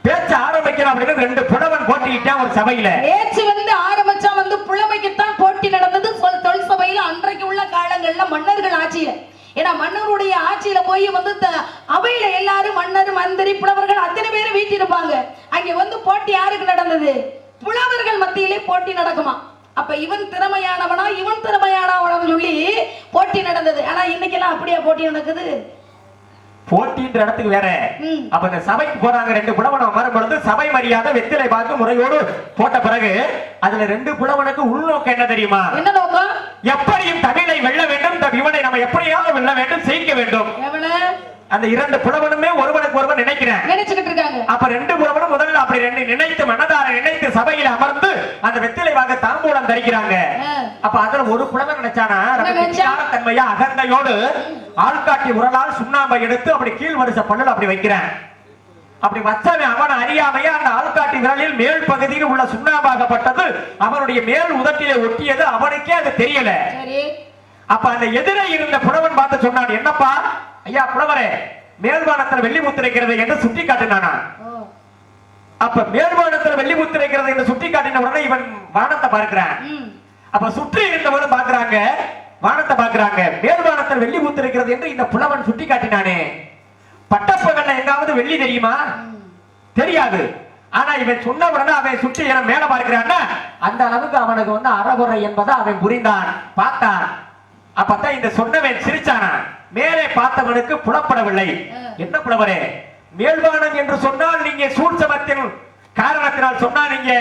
பேச்சு ஆரம்பிக்கலாம் அப்படின்னு 2 புலவன் போட்டிக்கிட்டான் ஒரு சபையில. பேச்சு வந்து ஆரம்பிச்சா வந்து புலமைக்குத்தான் போட்டி நடந்தது தொல் சபையில. அன்றைக்கு உள்ள காலங்கள்ல மன்னர்கள் ஆட்சியில, ஏன்னா மன்னருடைய ஆட்சியில போய் வந்து அவையில எல்லாரும் மன்னர் மந்திரி புலவர்கள் அத்தனை பேரும் வீட்டிருப்பாங்க. அங்க வந்து போட்டி யாருக்கு நடந்தது? புலவர்கள் மத்தியிலே போட்டி நடக்குமா. அப்ப இவன் திறமையானவனா இவன் திறமையானவனா சொல்லி போட்டி நடந்தது. ஆனா இன்னைக்கு எல்லாம் அப்படியே போட்டி நடக்குது. போட்டின்ற இடத்துக்கு வேற. அப்ப இந்த சபைக்கு போறாங்க 2 புலவன் அமரும் பொழுது சபை மரியாதை வெத்திலை பார்த்து முறையோடு போட்ட பிறகு அதுல 2 புலவனுக்கு உள்நோக்கம் என்ன தெரியுமா? என்ன நோக்கம்? எப்படியும் தமிழை வெல்ல வேண்டும், இவனை நம்ம எப்படியாவது வெல்ல வேண்டும், செய்ய வேண்டும். அந்த 2 புலவனுமே ஒருவனுக்கு ஒருவன் நினைச்சுக்கிட்டு இருக்காங்க. அப்ப 2 புலவனும் முதல்ல அப்படி நினைத்து மனதார நினைத்து சபையில அமர்ந்து அந்த வெத்திலை வாங்க தாம்பூலம் தரிக்கிறாங்க. அப்ப அதுல ஒரு புலவன் நினைச்சானா தன்மையா அகந்தையோடு ஆள்காட்டி உரலால் சுண்ணாம்பை எடுத்து அப்படி கீழ் வரிசை பல்லுல அப்படி வைக்கிறேன். அப்படி வச்சவன் அவன் அறியாமையா அந்த ஆள்காட்டி விரலில் மேல் பகுதியில் உள்ள சுண்ணாம்பாகப்பட்டது அவனுடைய மேல் உதட்டிலே ஒட்டியது. அவனுக்கே அது தெரியல. அப்ப அந்த எதிரே இருந்த புலவன் பார்த்து சொன்னான், என்னப்பா ஐயா புலவரே, மேல்வானத்தில் வெள்ளி முத்திரைக்கிறது என்று சுட்டி காட்டினானா. அப்ப மேல்வானத்தில் வெள்ளி முத்திரைக்கிறது என்று சுட்டி காட்டின உடனே இவன் வானத்தை பார்க்கிறான். அப்ப சுற்றி இருந்தவனும் பார்க்கிறாங்க, வானத்தை பார்க்கிறாங்க. மேல்வானத்தில் வெள்ளி முத்திரைக்கிறது என்று இந்த புலவன் சுட்டி காட்டினானே. பட்டப்பகல்ல எங்காவது வெள்ளி தெரியுமா? தெரியாது. ஆனா இவன் சொன்ன உடனே அவன் சுற்றி மேல பார்க்கிறான்னா அந்த அளவுக்கு அவனுக்கு வந்து அறகுறை என்பதை அவன் புரிந்தான், பார்த்தான். அப்பதான் இந்த சொன்னவன் சிரிச்சானா. மேலே பார்த்தவனுக்கு புலப்படவில்லை. என்ன புலவரே, மேல்வானம் என்று சொன்னால் நீங்க சூழ்ச்சமத்தின் காரணத்தினால் சொன்னா நீங்க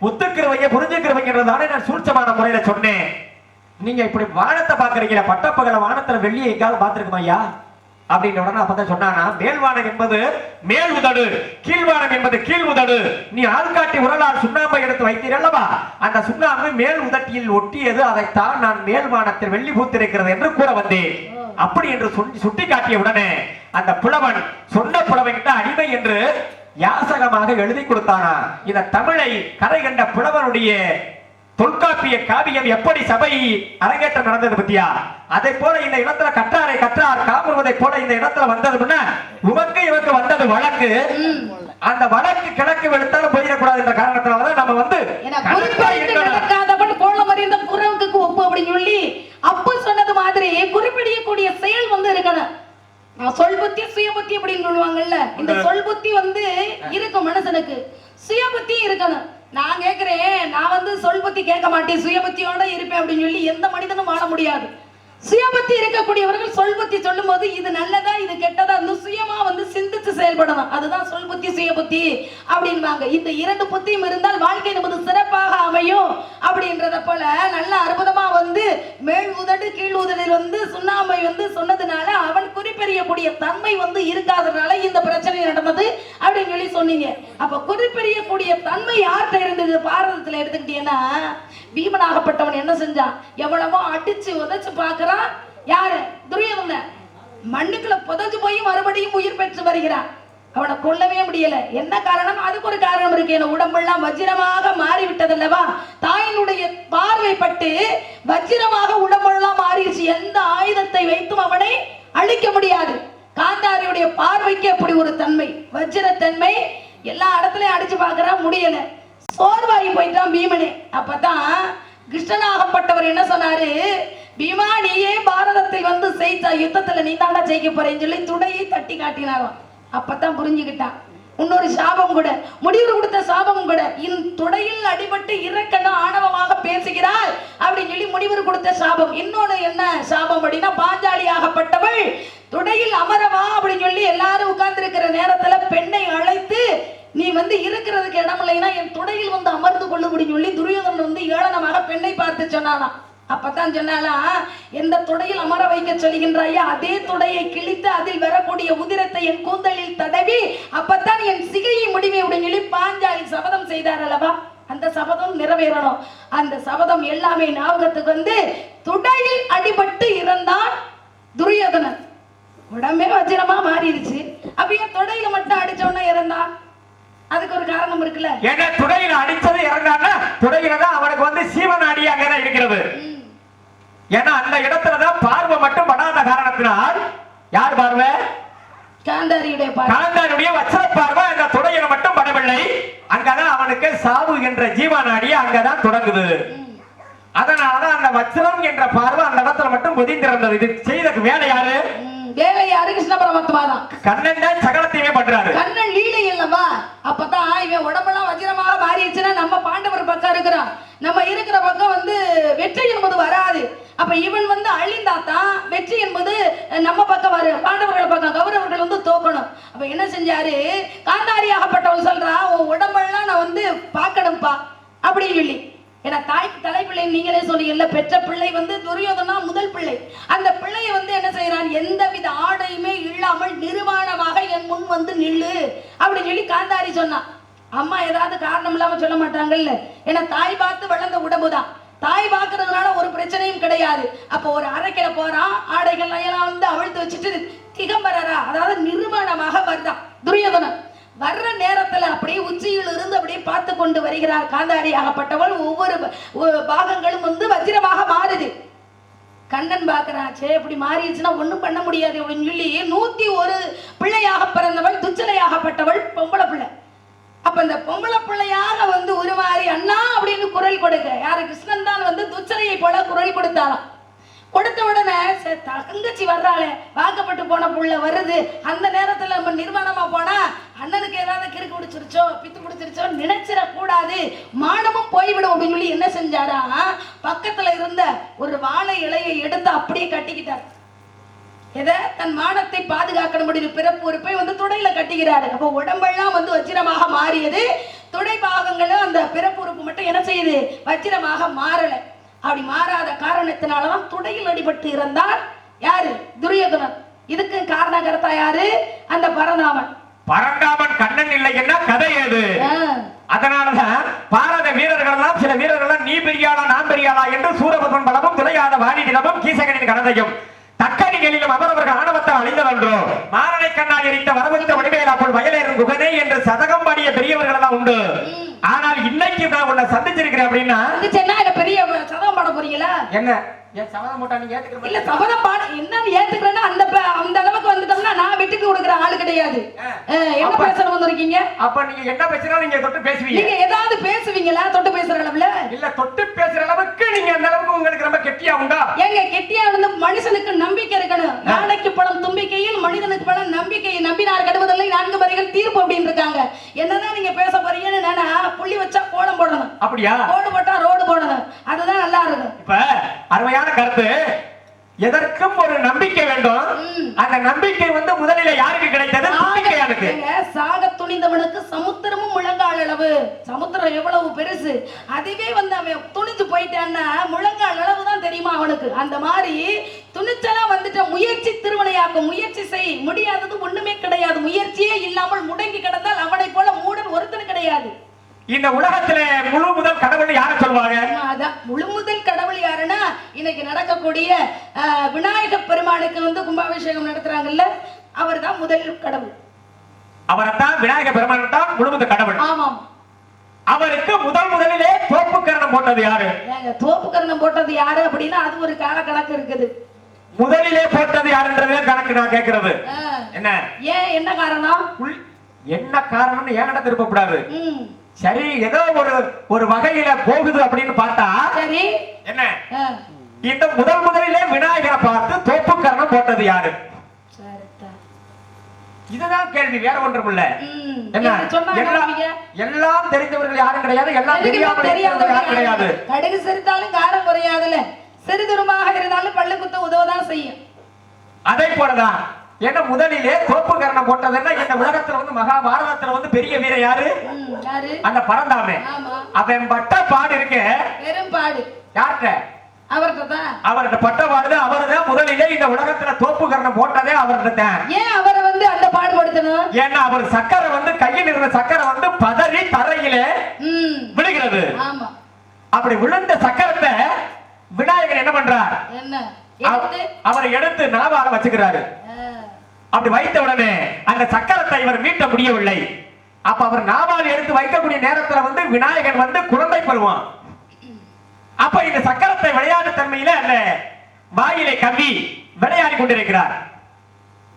ஒத்துக்கிறவங்க புரிஞ்சுக்கிறவங்கிறதானே நான் சூழ்ச்சமான முறையில சொன்னேன். நீங்க இப்படி வானத்தை பாக்குறீங்க, பட்டப்பகல வானத்துல வெள்ளியை எங்காவது பார்த்திருக்குமா ஐயா அப்படின்னு உடனே அப்பதான் சொன்னானா, மேல்வானம் என்பது மேல் உதடு, கீழ்வானம் என்பது கீழ் உதடு. நீ ஆள்காட்டி உரலால் சுண்ணாம்பை எடுத்து வைத்தீரல்லவா, அந்த சுண்ணாம்பு மேல் உதட்டியில் ஒட்டியது, அதைத்தான் நான் மேல்வானத்தில் வெள்ளி பூத்திருக்கிறது என்று கூற வந்தேன். அப்படி என்று சுட்டி காட்டிய உடனே அந்த புலவன் சொன்ன புலவன் அடிமை என்று யாசகமாக எழுதி கொடுத்தானா. இந்த தமிழை கரை கண்ட புலவனுடைய தொல்காப்பிய காவியம் எப்படி சபை அரங்கேற்றம் நடந்தது பத்தியா, அதை போல இந்த இடத்துல கற்றாரை கற்றார் காமுறுவதை போல இந்த இடத்துல வந்தது. உமக்கு இவருக்கு வந்தது வழக்கு. அந்த வழக்கு கிழக்கு வெளுத்தாலும் போயிடக்கூடாது என்ற காரணத்தினாலதான் நம்ம வந்து ஒப்பு அப்படின்னு சொல்லி அப்ப சொன்னது மாதிரி குறிப்பிடக்கூடிய செயல் வந்து இருக்கணும். சொல் புத்தி சுய புத்தி அப்படின்னு சொல்லுவாங்கல்ல, இந்த சொல் புத்தி வந்து இருக்கும் மனுஷனுக்கு, சுய புத்தி இருக்கணும். நான் கேட்கிறேன், நான் வந்து சொல் புத்தி கேட்க மாட்டேன், சுய புத்தியோட இருப்பேன் அப்படின்னு சொல்லி எந்த மனிதனும் வாழ முடியாது. சுயபுத்தி இருக்கக்கூடியவர்கள் சொல் புத்தி சொல்லும் போது இது நல்லதா இது கெட்டதா சுயமா சிந்திச்சு செயல்படணும். அதுதான் சொல் புத்தி சுய புத்தி அப்படின்வாங்க. இந்த இரண்டு புத்தியும் இருந்தால் வாழ்க்கை நமது சிறப்பாக அமையும் அப்படின்றத போல நல்ல அற்புதமா மேல் உதடு கீழ் உதடில் சுண்ணாம்பை சொன்னதுனால அவன் குறிப்பெறியக்கூடிய தன்மை இருக்காதனால இந்த பிரச்சனை நடந்தது அப்படின்னு சொல்லி சொன்னீங்க. அப்ப குறிப்பெறியக்கூடிய தன்மை யார்கிட்ட இருந்தது? பாரதத்துல எடுத்துக்கிட்டீங்கன்னா பீமனாகப்பட்டவன் என்ன செஞ்சான்? எவ்வளவோ அடிச்சு உதைச்சு பாக்குறான். யாரு? துரியோதனன். மண்ணுக்குள்ள புதைஞ்சு போய் மறுபடியும் உயிர் பெற்று வருகிறான். அவனை கொல்லவே முடியல. என்ன காரணம்? அதுக்கு ஒரு காரணம் இருக்கு. என் உடம்பெல்லாம் வஜ்ரமாக மாறிவிட்டது அல்லவா? தாயினுடைய பார்வைப்பட்டு வஜ்ரமாக உடம்பெல்லாம் மாறிடுச்சு. எந்த ஆயுதத்தை வைத்தும் அவனை அழிக்க முடியாது. காந்தாரியுடைய பார்வைக்கு அப்படி ஒரு தன்மை, வஜ்ரத்தன்மை. எல்லா இடத்துலயும் அடிச்சு பார்க்கறான், முடியல. சோர்வாகி போயிட்டான் பீமனே. அப்பதான் கிருஷ்ணனாகப்பட்டவர் என்ன சொன்னாரு? பீமா, நீயே பாரதத்தில் செய்த யுத்தத்துல நீ தாண்டா ஜெயிக்க போறேன்னு சொல்லி துடையை தட்டி காட்டினாராம். அப்பதான் புரிஞ்சுக்கிட்டான். இன்னொரு சாபம் கூட, முடிவு கொடுத்த சாபம் கூட, துடையில் அடிபட்டு இறக்கணும் ஆணவமாக பேசுகிறாள் அப்படின்னு சொல்லி முடிவு கொடுத்த சாபம். இன்னொன்னு என்ன சாபம் அப்படின்னா, பாஞ்சாலி ஆகப்பட்டவள் துடையில் அமரவா அப்படின்னு சொல்லி எல்லாரும் உட்கார்ந்து இருக்கிற நேரத்துல பெண்ணை அழைத்து, நீ இருக்கிறதுக்கு இடம் இல்லைன்னா என் துடையில் அமர்ந்து கொள்ளு அப்படின்னு சொல்லி துரியோதனன் ஏளனமாக பெண்ணை பார்த்து சொன்னானா. அப்பதான் சொன்னாலா, எந்த துடையில் அமர வைக்க சொல்கின்றாயா அதே துடையை கிழித்து அதில் வரக்கூடிய உதிரத்தை என் கூந்தலில் தடவி அப்பதான் என் சிகையை முடிவை அப்படின்னு சொல்லி பாஞ்சாலி சபதம் செய்தார் அல்லவா? அந்த சபதம் நிறைவேறணும். அந்த சபதம் எல்லாமே ஞாபகத்துக்கு துடையில் அடிபட்டு இறந்தான் துரியோதனன். உடம்பே வஜ்ரமா மாறிடுச்சு. அப்ப தொடையில மட்டும் அடிச்சோன்னா இறந்தான். அதுக்கு ஒரு காரணம் இருக்குல்ல. ஏன்னா துடையில அடிச்சது இறந்தான்னா துடையில தான் அவனுக்கு சீவநாடி அங்கதான் இருக்கிறது. ஏன்னா அந்த இடத்துலதான் பார்வை மட்டும் படாத காரணத்தினால், யார் பார்வை? காந்தாரியுடைய பார்வை. காந்தாரியுடைய வச்ச பார்வை அந்த துடையில மட்டும் படவில்லை. அங்கதான் அவனுக்கு சாவு என்ற ஜீவநாடி அங்கதான் தொடங்குது. அதனாலதான் அந்த வச்சரம் என்ற பார்வை அந்த இடத்துல மட்டும் பொதிந்திருந்தது. இது செய்த வேலை யாரு? வேலை யாரு? கிருஷ்ண பரமாத்மா தான். கண்ணன் தான் சகலத்தையுமே பண்றாரு. கண்ணன் லீலை இல்லவா? அப்பதான் இவன் உடம்பெல்லாம் வஜ்ரமாக மாறிடுச்சுன்னா நம்ம பாண்டவர் பக்கம் இருக்கிறான், நம்ம இருக்கிற பக்கம் வெற்றி என்பது வராது. அப்ப இவன் அழிந்தாத்தான் வெற்றி என்பது நம்ம பக்கம் வரும். பாண்டவர்கள் பக்கம் கௌரவர்கள் தோக்கணும். அப்ப என்ன செஞ்சாரு? காந்தாரியாகப்பட்டவன் சொல்றா, உன் உடம்பெல்லாம் நான் பார்க்கணும்பா அப்படின்னு சொல்லி. ஏன்னா தாய்க்கு தலைப்பிள்ளை நீங்களே சொன்னீங்கல்ல, பெற்ற பிள்ளை துரியோதனா முதல் பிள்ளை. அந்த பிள்ளைய என்ன செய்யறான்? எந்தவித ஆடையுமே இல்லாமல் நிர்வாணமாக என் முன் நில்லு அப்படின்னு சொல்லி காந்தாரி சொன்னான். அம்மா ஏதாவது காரணம் இல்லாம சொல்ல மாட்டாங்கல்ல. ஏன்னா தாய் பார்த்து வளர்ந்த உடம்புதான். தாய் பார்க்கறதுனால ஒரு பிரச்சனையும் கிடையாது. அப்போ ஒரு அறைக்கிற போறான், ஆடைகள் எல்லாம் அவிழ்த்து வச்சுட்டு திகம்பரரா, அதாவது நிர்வாணமாக வருதான் துரியோதனன். வர்ற நேரத்துல அப்படியே உச்சியில் இருந்து அப்படியே பார்த்து கொண்டு வருகிறார் காந்தாரி ஆகப்பட்டவள். ஒவ்வொரு பாகங்களும் வஜ்ரமாக மாறுது. கண்ணன் பாக்குறான், சே இப்படி மாறிடுச்சுன்னா ஒண்ணும் பண்ண முடியாது அப்படின்னு சொல்லி 101 பிள்ளையாக பிறந்தவள் துச்சலையாகப்பட்டவள் பொம்பளை பிள்ளை. அப்ப இந்த பொம்பளை பிள்ளையாக உருமாறி அண்ணா அப்படின்னு குரல் கொடுக்க, யாரு? கிருஷ்ணன் தான் துச்சலையை போல குரல் கொடுத்தாலாம். கொடுத்த உடனே தங்கச்சி வர்றாளே, வாக்கப்பட்டு போன புள்ள வருது. அந்த நேரத்துல நம்ம நிர்வாணமா போனா அண்ணனுக்கு ஏதாவது கிறுக்கு பிடிச்சிருச்சோ பித்து பிடிச்சிருச்சோ நினைச்சிட கூடாது, மானமும் போய்விடும் அப்படின்னு சொல்லி என்ன செஞ்சாரா, பக்கத்துல இருந்த ஒரு வாழை இலையை எடுத்து அப்படியே கட்டிக்கிட்டார். எதை? தன் மானத்தை பாதுகாக்கணும் அப்படின்னு பிறப்பு உறுப்பை துடையில கட்டிக்கிறாரு. அப்போ உடம்பெல்லாம் வஜ்ரமாக மாறியது. துடை பாகங்களும் அந்த பிறப்பு உறுப்பு மட்டும் என்ன செய்யுது? வஜ்ரமாக மாறல. அப்படி மாறாத காரணத்தினாலதான் துடையில் அடிபட்டு இருந்தார் யாரு? துரியோதனன். இதுக்கு காரணகர்த்தா யாரு? அந்த பரந்தாமன். பரந்தாமன் கண்ணன் இல்லை என்ன கதை ஏது? அதனாலதான் பாரத வீரர்கள் எல்லாம் சில வீரர்கள் நீ பெரியாளா நான் பெரியாளா என்று சூரபத்மன் பலமும் துளையாத வாணி நிலமும் கீசகனின் கனதையும் தக்கணிகளிலும் அவரவர்கள் ஆணவத்தால் அழிந்தவன்றோ மாரனை கண்ணால் எரித்த வரவழித்த வடிவேலா போல் வயலேறும் குகனே என்று சதகம் பாடிய பெரியவர்கள் எல்லாம் உண்டு. ஆனால் இன்னைக்கு நான் உன்னை சந்திச்சிருக்கிறேன் அப்படின்னா பெரிய சதகம் பாட போறீங்களா? என்ன சபதம் போட்டா நீங்க ஏத்துக்கிறீங்க? இல்ல சபதம் பாட என்னன்னு ஏத்துக்கிறேன்னா அந்த அளவுக்கு வந்துட்டோம்னா நான் வெட்டுக்கு கொடுக்குற ஆளு கிடையாது. என்ன பேசணும் வந்திருக்கீங்க? அப்ப நீங்க என்ன பேசினாலும் நீங்க தொட்டு பேசுவீங்க. நீங்க ஏதாவது பேசுவீங்களா தொட்டு பேசுற அளவுல? இல்ல தொட்டு பேசுற அளவுக்கு நீங்க அந்த அளவுக்கு உங்களுக்கு ரொம்ப கெட்டியா உண்டா? ஏங்க கெட்டியா மனுஷனுக்கு நம்பிக்கை இருக்கணும். நாளைக்கு பழம் தும்பிக்கையில் மனிதனுக்கு பழம் நம்பிக்கை. நம்பினார் கடுவதில்லை 4 வரிகள் தீர்ப்பு அப்படின்னு இருக்காங்க. என்னதான் நீங்க பேச போறீங்கன்னு நானா புள்ளி வச்சா கோலம் போடணும். அப்படியா? கோடு போட்டா ரோடு போடணும். அதுதான் நல்லா இருக்கும். இப்ப அருமையான கருத்து. எதற்கும் ஒரு நம்பிக்கை வேண்டும். அந்த நம்பிக்கை வந்து முதலில யாருக்கு கிடைத்தது? தும்பிக்கையானுக்கு. சாக துணிந்தவனுக்கு சமுத்திரமும் முழங்கால் அளவு. சமுத்திரம் எவ்வளவு பெருசு, அதுவே வந்து அவன் துணிஞ்சு போயிட்டான்னா முழங்கால் அளவு தான் தெரியுமா அவனுக்கு. அந்த மாதிரி துணிச்சலா வந்துட்ட முயற்சி திருவினையாக்கும். முயற்சி செய், முடியாதது ஒண்ணுமே கிடையாது. முயற்சியே இல்லாமல் முடங்கி கிடந்தால் அவனை போல மூடன் ஒருத்தன் கிடையாது. இந்த உலகத்துல முழு முதல் கடவுள் யார சொல்வாங்க? அதான் முழு முதல் கடவுள் யாருன்னா இன்னைக்கு நடக்கக்கூடிய விநாயக பெருமானுக்கு வந்து கும்பாபிஷேகம் நடத்துறாங்கல்ல, அவர் தான் முதல் கடவுள். அவரைத்தான் விநாயக பெருமான் தான் முழு முதல் கடவுள். ஆமாம். அவருக்கு முதலிலே தோப்பு கரணம் போட்டது யாரு? தோப்பு கரணம் போட்டது யாரு அப்படின்னா அது ஒரு கால கணக்கு இருக்குது. முதலிலே போட்டது யாருன்றதே கணக்கு நான் கேட்கிறது. என்ன ஏன், என்ன காரணம்? என்ன காரணம்னு ஏன் திருப்ப கூடாது. சரி, ஏதோ ஒரு வகையில போகுது அப்படின்னு பார்த்தா சரி, என்ன இந்த முதலிலே விநாயகரை பார்த்து தோப்பு கரணம் போட்டது யாரு? இதுதான் கேள்வி, வேற ஒன்றும் இல்ல. எல்லாம் தெரிந்தவர்கள் யாரும் கிடையாது, எல்லாம் தெரியாமல் யாரும் கிடையாது. கடுகு சிரித்தாலும் காரம் குறையாதுல, சிறிதுருமாக இருந்தாலும் பள்ளு குத்த உதவதான் செய்யும். அதே போலதான் என்ன முதலிலே தோப்பு கரணம் போட்டதுன்னா இந்த உலகத்துல வந்து மகாபாரதத்துல வந்து பெரிய வீரர் யாரு? அந்த பரந்தாமே. அவன் பட்ட பாடு இருக்கு, பெரும் பாடு. யார்கிட்ட? அவர்கிட்ட பட்ட பாடு. அவர்தான் முதலிலே இந்த உலகத்துல தோப்பு கரணம் போட்டதே அவர்கிட்ட. ஏன் அவரை வந்து அந்த பாடுபடுத்தணும்? ஏன்னா அவர் சக்கரை வந்து கையில் இருந்த சக்கரை வந்து பதறி தரையிலே விழுகிறது. அப்படி விழுந்த சக்கரத்தை விநாயகர் என்ன பண்றார்? அவரை எடுத்து நாவால வச்சுக்கிறாரு. அப்படி வைத்த உடனே அந்த சக்கரத்தை இவர் மீட்ட முடியவில்லை. அப்ப அவர் நாவால் எடுத்து வைக்கக்கூடிய நேரத்துல வந்து விநாயகன் வந்து குழந்தை பருவம். அப்ப இந்த சக்கரத்தை விளையாட்டு தன்மையில அந்த வாயிலை கவ்வி விளையாடி கொண்டிருக்கிறார்.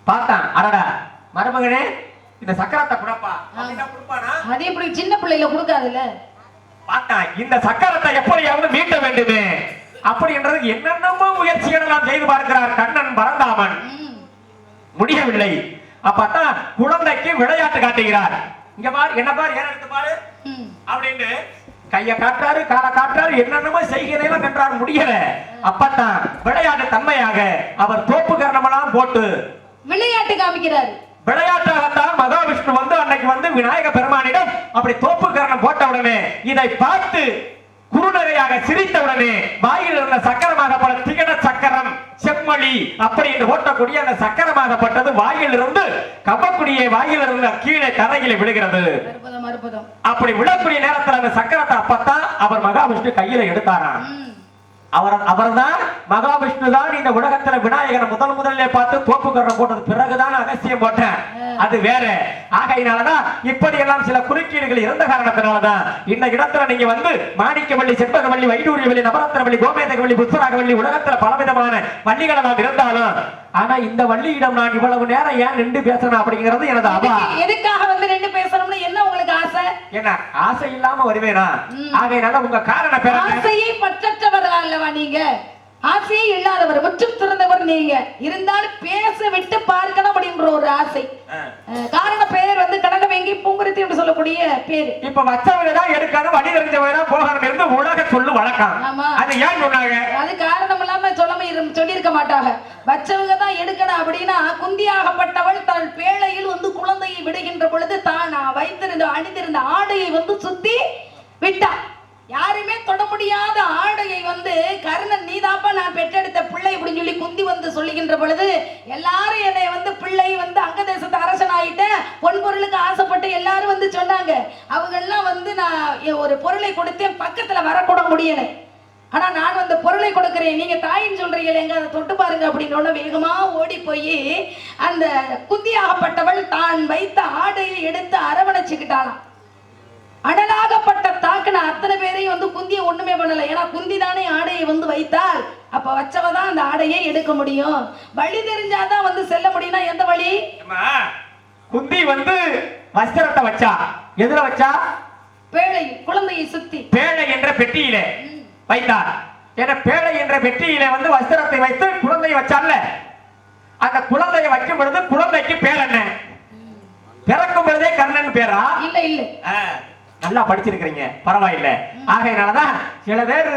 பார்த்தான், அடடா மருமகனே இந்த சக்கரத்தை குடப்பா. அது இப்படி சின்ன பிள்ளைல கொடுக்காதுல்ல. பார்த்தான், இந்த சக்கரத்தை எப்படியாவது மீட்ட வேண்டுமே அப்படின்றது என்னென்னமோ முயற்சிகளை நாம் செய்து பார்க்கிறார் கண்ணன் பரந்தாமன். முடியவில்லை. அப்பதான் குழந்தைக்கு விளையாட்டு காட்டுகிறார். இங்க பாரு, என்ன பாரு, ஏன் எடுத்து பாரு அப்படின்னு கைய காட்டுறாரு, காலை காட்டுறாரு, என்னென்னமோ செய்கிறேன் என்றார். முடியல. அப்பதான் விளையாட்டு தன்மையாக அவர் தோப்பு கரணமெல்லாம் போட்டு விளையாட்டு காமிக்கிறார். விளையாட்டாகத்தான் மகாவிஷ்ணு வந்து அன்னைக்கு வந்து விநாயக பெருமானிடம் அப்படி தோப்பு கரணம் போட்ட உடனே இதை பார்த்து குறுநகையாக சிரித்தவுடனே வாயில் இருந்த சக்கரமாகப்பட்ட திகட சக்கரம் செம்மொழி அப்படி என்று ஓட்டக்கூடிய அந்த சக்கரமாகப்பட்டது வாயில் இருந்து கவ்வக்குடியை வாயில் இருந்த கீழே தரையில விழுகிறது. அப்படி விழக்கூடிய நேரத்தில் அந்த சக்கரத்தை அப்பத்தான் அவர் மகாவிஷ்ணு கையில எடுத்தாராம். அவர்தான் மகாவிஷ்ணு தான் இந்த உலகத்துல விநாயகரை முதலிலே பார்த்து தோப்பு கரணம் போட்டது. பிறகுதான் அகசியம் போட்டேன், அது வேற. ஆகையினாலதான் இப்படி எல்லாம் சில குறுக்கீடுகள் இருந்த காரணத்தினாலதான் இந்த இடத்துல நீங்க வந்து மாணிக்கவள்ளி, செண்பகவள்ளி, வைடூரியவள்ளி, நவரத்னவள்ளி, கோமேதகவள்ளி, புஷ்பராகவள்ளி, உலகத்துல பலவிதமான வள்ளிகளை நாம் இருந்தாலும் ஆனா இந்த வள்ளியிடம் நான் இவ்வளவு நேரம் ஏன் நின்று பேசணும் அப்படிங்கிறது எனது அவா. எதுக்காக வந்து நின்று பேசணும்னு என்ன உங்களுக்கு ஆசை? என்ன ஆசை இல்லாம வருவேனா? ஆகையினால உங்க காரண பேர் ஆசையை பற்றற்றவர்களா அல்லவா நீங்க? ஆசையே இல்லாதவர், முற்றும் திறந்தவர் நீங்க. இருந்தாலும் பேச விட்டு பார்க்கணும் அப்படின்ற ஒரு ஆசை. காரண பேர் வந்து கடகவேங்கி பூங்குருத்தி என்று சொல்லக்கூடிய பேரு. இப்ப வச்சவங்க தான் எடுக்கணும், வழி தெரிஞ்சவங்க போகணும் இருந்து உலக சொல்லு வழக்கம். அது ஏன் சொன்னாங்க? அது காரணம் இல்லாம சொல்லியிருக்க மாட்டாங்க. வச்சவங்க தான் எடுக்கணும் அப்படின்னா குந்தியாகப்பட்டவள் தன் பேழையில் வந்து குழந்தையை விடுகின்ற பொழுது தான் வைத்திருந்த அணிந்திருந்த ஆடையை வந்து சுத்தி விட்டா. யாருமே தொட முடியாத ஆடையை வந்து கர்ணன் நீதாப்பா நான் பெற்றெடுத்த பிள்ளை அப்படின்னு சொல்லி குந்தி வந்து சொல்லுகின்ற பொழுது எல்லாரும் என்னை வந்து பிள்ளை வந்து அங்க தேசத்து அரசன் ஆயிட்டேன், பொன் பொருளுக்கு ஆசைப்பட்டு எல்லாரும் வந்து சொன்னாங்க. அவங்க எல்லாம் வந்து நான் ஒரு பொருளை கொடுத்தேன், பக்கத்துல வரக்கூட முடியல. ஆனா நான் அந்த பொருளை கொடுக்கிறேன், நீங்க தாயின்னு சொல்றீங்க, எங்க அதை தொட்டு பாருங்க அப்படின்னு வேகமா ஓடி போய் அந்த குந்தியாகப்பட்டவள் தான் வைத்த ஆடையை எடுத்து அரவணைச்சுக்கிட்டாளாம். அடலாகப்பட்ட தாக்குன அத்தனை பேரையும் வந்து குந்திய ஒண்ணுமே பண்ணல. ஏன்னா குந்தி தானே ஆடையை வந்து வைத்தால் அப்ப வச்சவதான் அந்த ஆடையை எடுக்க முடியும். வழி தெரிஞ்சாதான் வந்து செல்ல முடியும்னா எந்த வழி? குந்தி வந்து வஸ்திரத்தை வச்சா எதுல வச்சா? பேழை, குழந்தையை சுத்தி பேழை என்ற பெட்டியிலே வைத்தார். ஏன்னா பேழை என்ற பெட்டியிலே வந்து வஸ்திரத்தை வைத்து குழந்தையை வச்சால, அந்த குழந்தையை வைக்கும் பொழுது குழந்தைக்கு பேர் என்ன? பிறக்கும் பொழுதே கர்ணன் பேரா? இல்ல இல்ல, நல்லா படிச்சிருக்கிறீங்க, பரவாயில்ல. ஆகையினாலதான் சில பேர்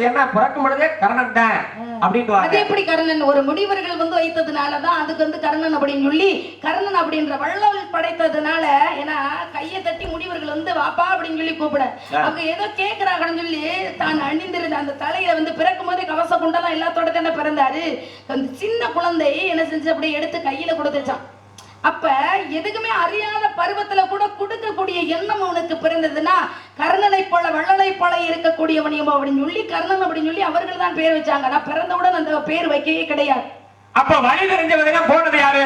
என்ன பிறக்கும் பொழுதே கர்ணன் தான் அப்படின்ட்டு. அது எப்படி கர்ணன்? ஒரு முனிவர்கள் வைத்ததுனாலதான் அதுக்கு கர்ணன் அப்படின்னு சொல்லி, கர்ணன் அப்படின்ற வள்ளல் படைத்ததுனால, ஏன்னா கையை தட்டி முனிவர்கள் வாப்பா அப்படின்னு சொல்லி கூப்பிட, அவங்க ஏதோ கேட்கிறாங்கன்னு சொல்லி தான் அணிந்திருந்த அந்த தலையில பிறக்கும் போதே கவச குண்டெல்லாம் எல்லாத்தோட தானே பிறந்தாரு. அந்த சின்ன குழந்தை என்ன செஞ்சு அப்படியே எடுத்து கையில கொடுத்துச்சான். அப்ப எதுக்குமே அறியாத பருவத்துல கூட கொடுக்கக்கூடிய எண்ணம் அவனுக்கு பிறந்ததுன்னா, கர்ணனை போல வள்ளலை போல இருக்கக்கூடியவனியம் அப்படின்னு சொல்லி கர்ணன் அப்படின்னு சொல்லி அவர்கள் தான் பேர் வச்சாங்க. நான் பிறந்தவுடன் அந்த பேர் வைக்கவே கிடையாது. அப்ப வழி தெரிஞ்சவங்க போனது யாரு?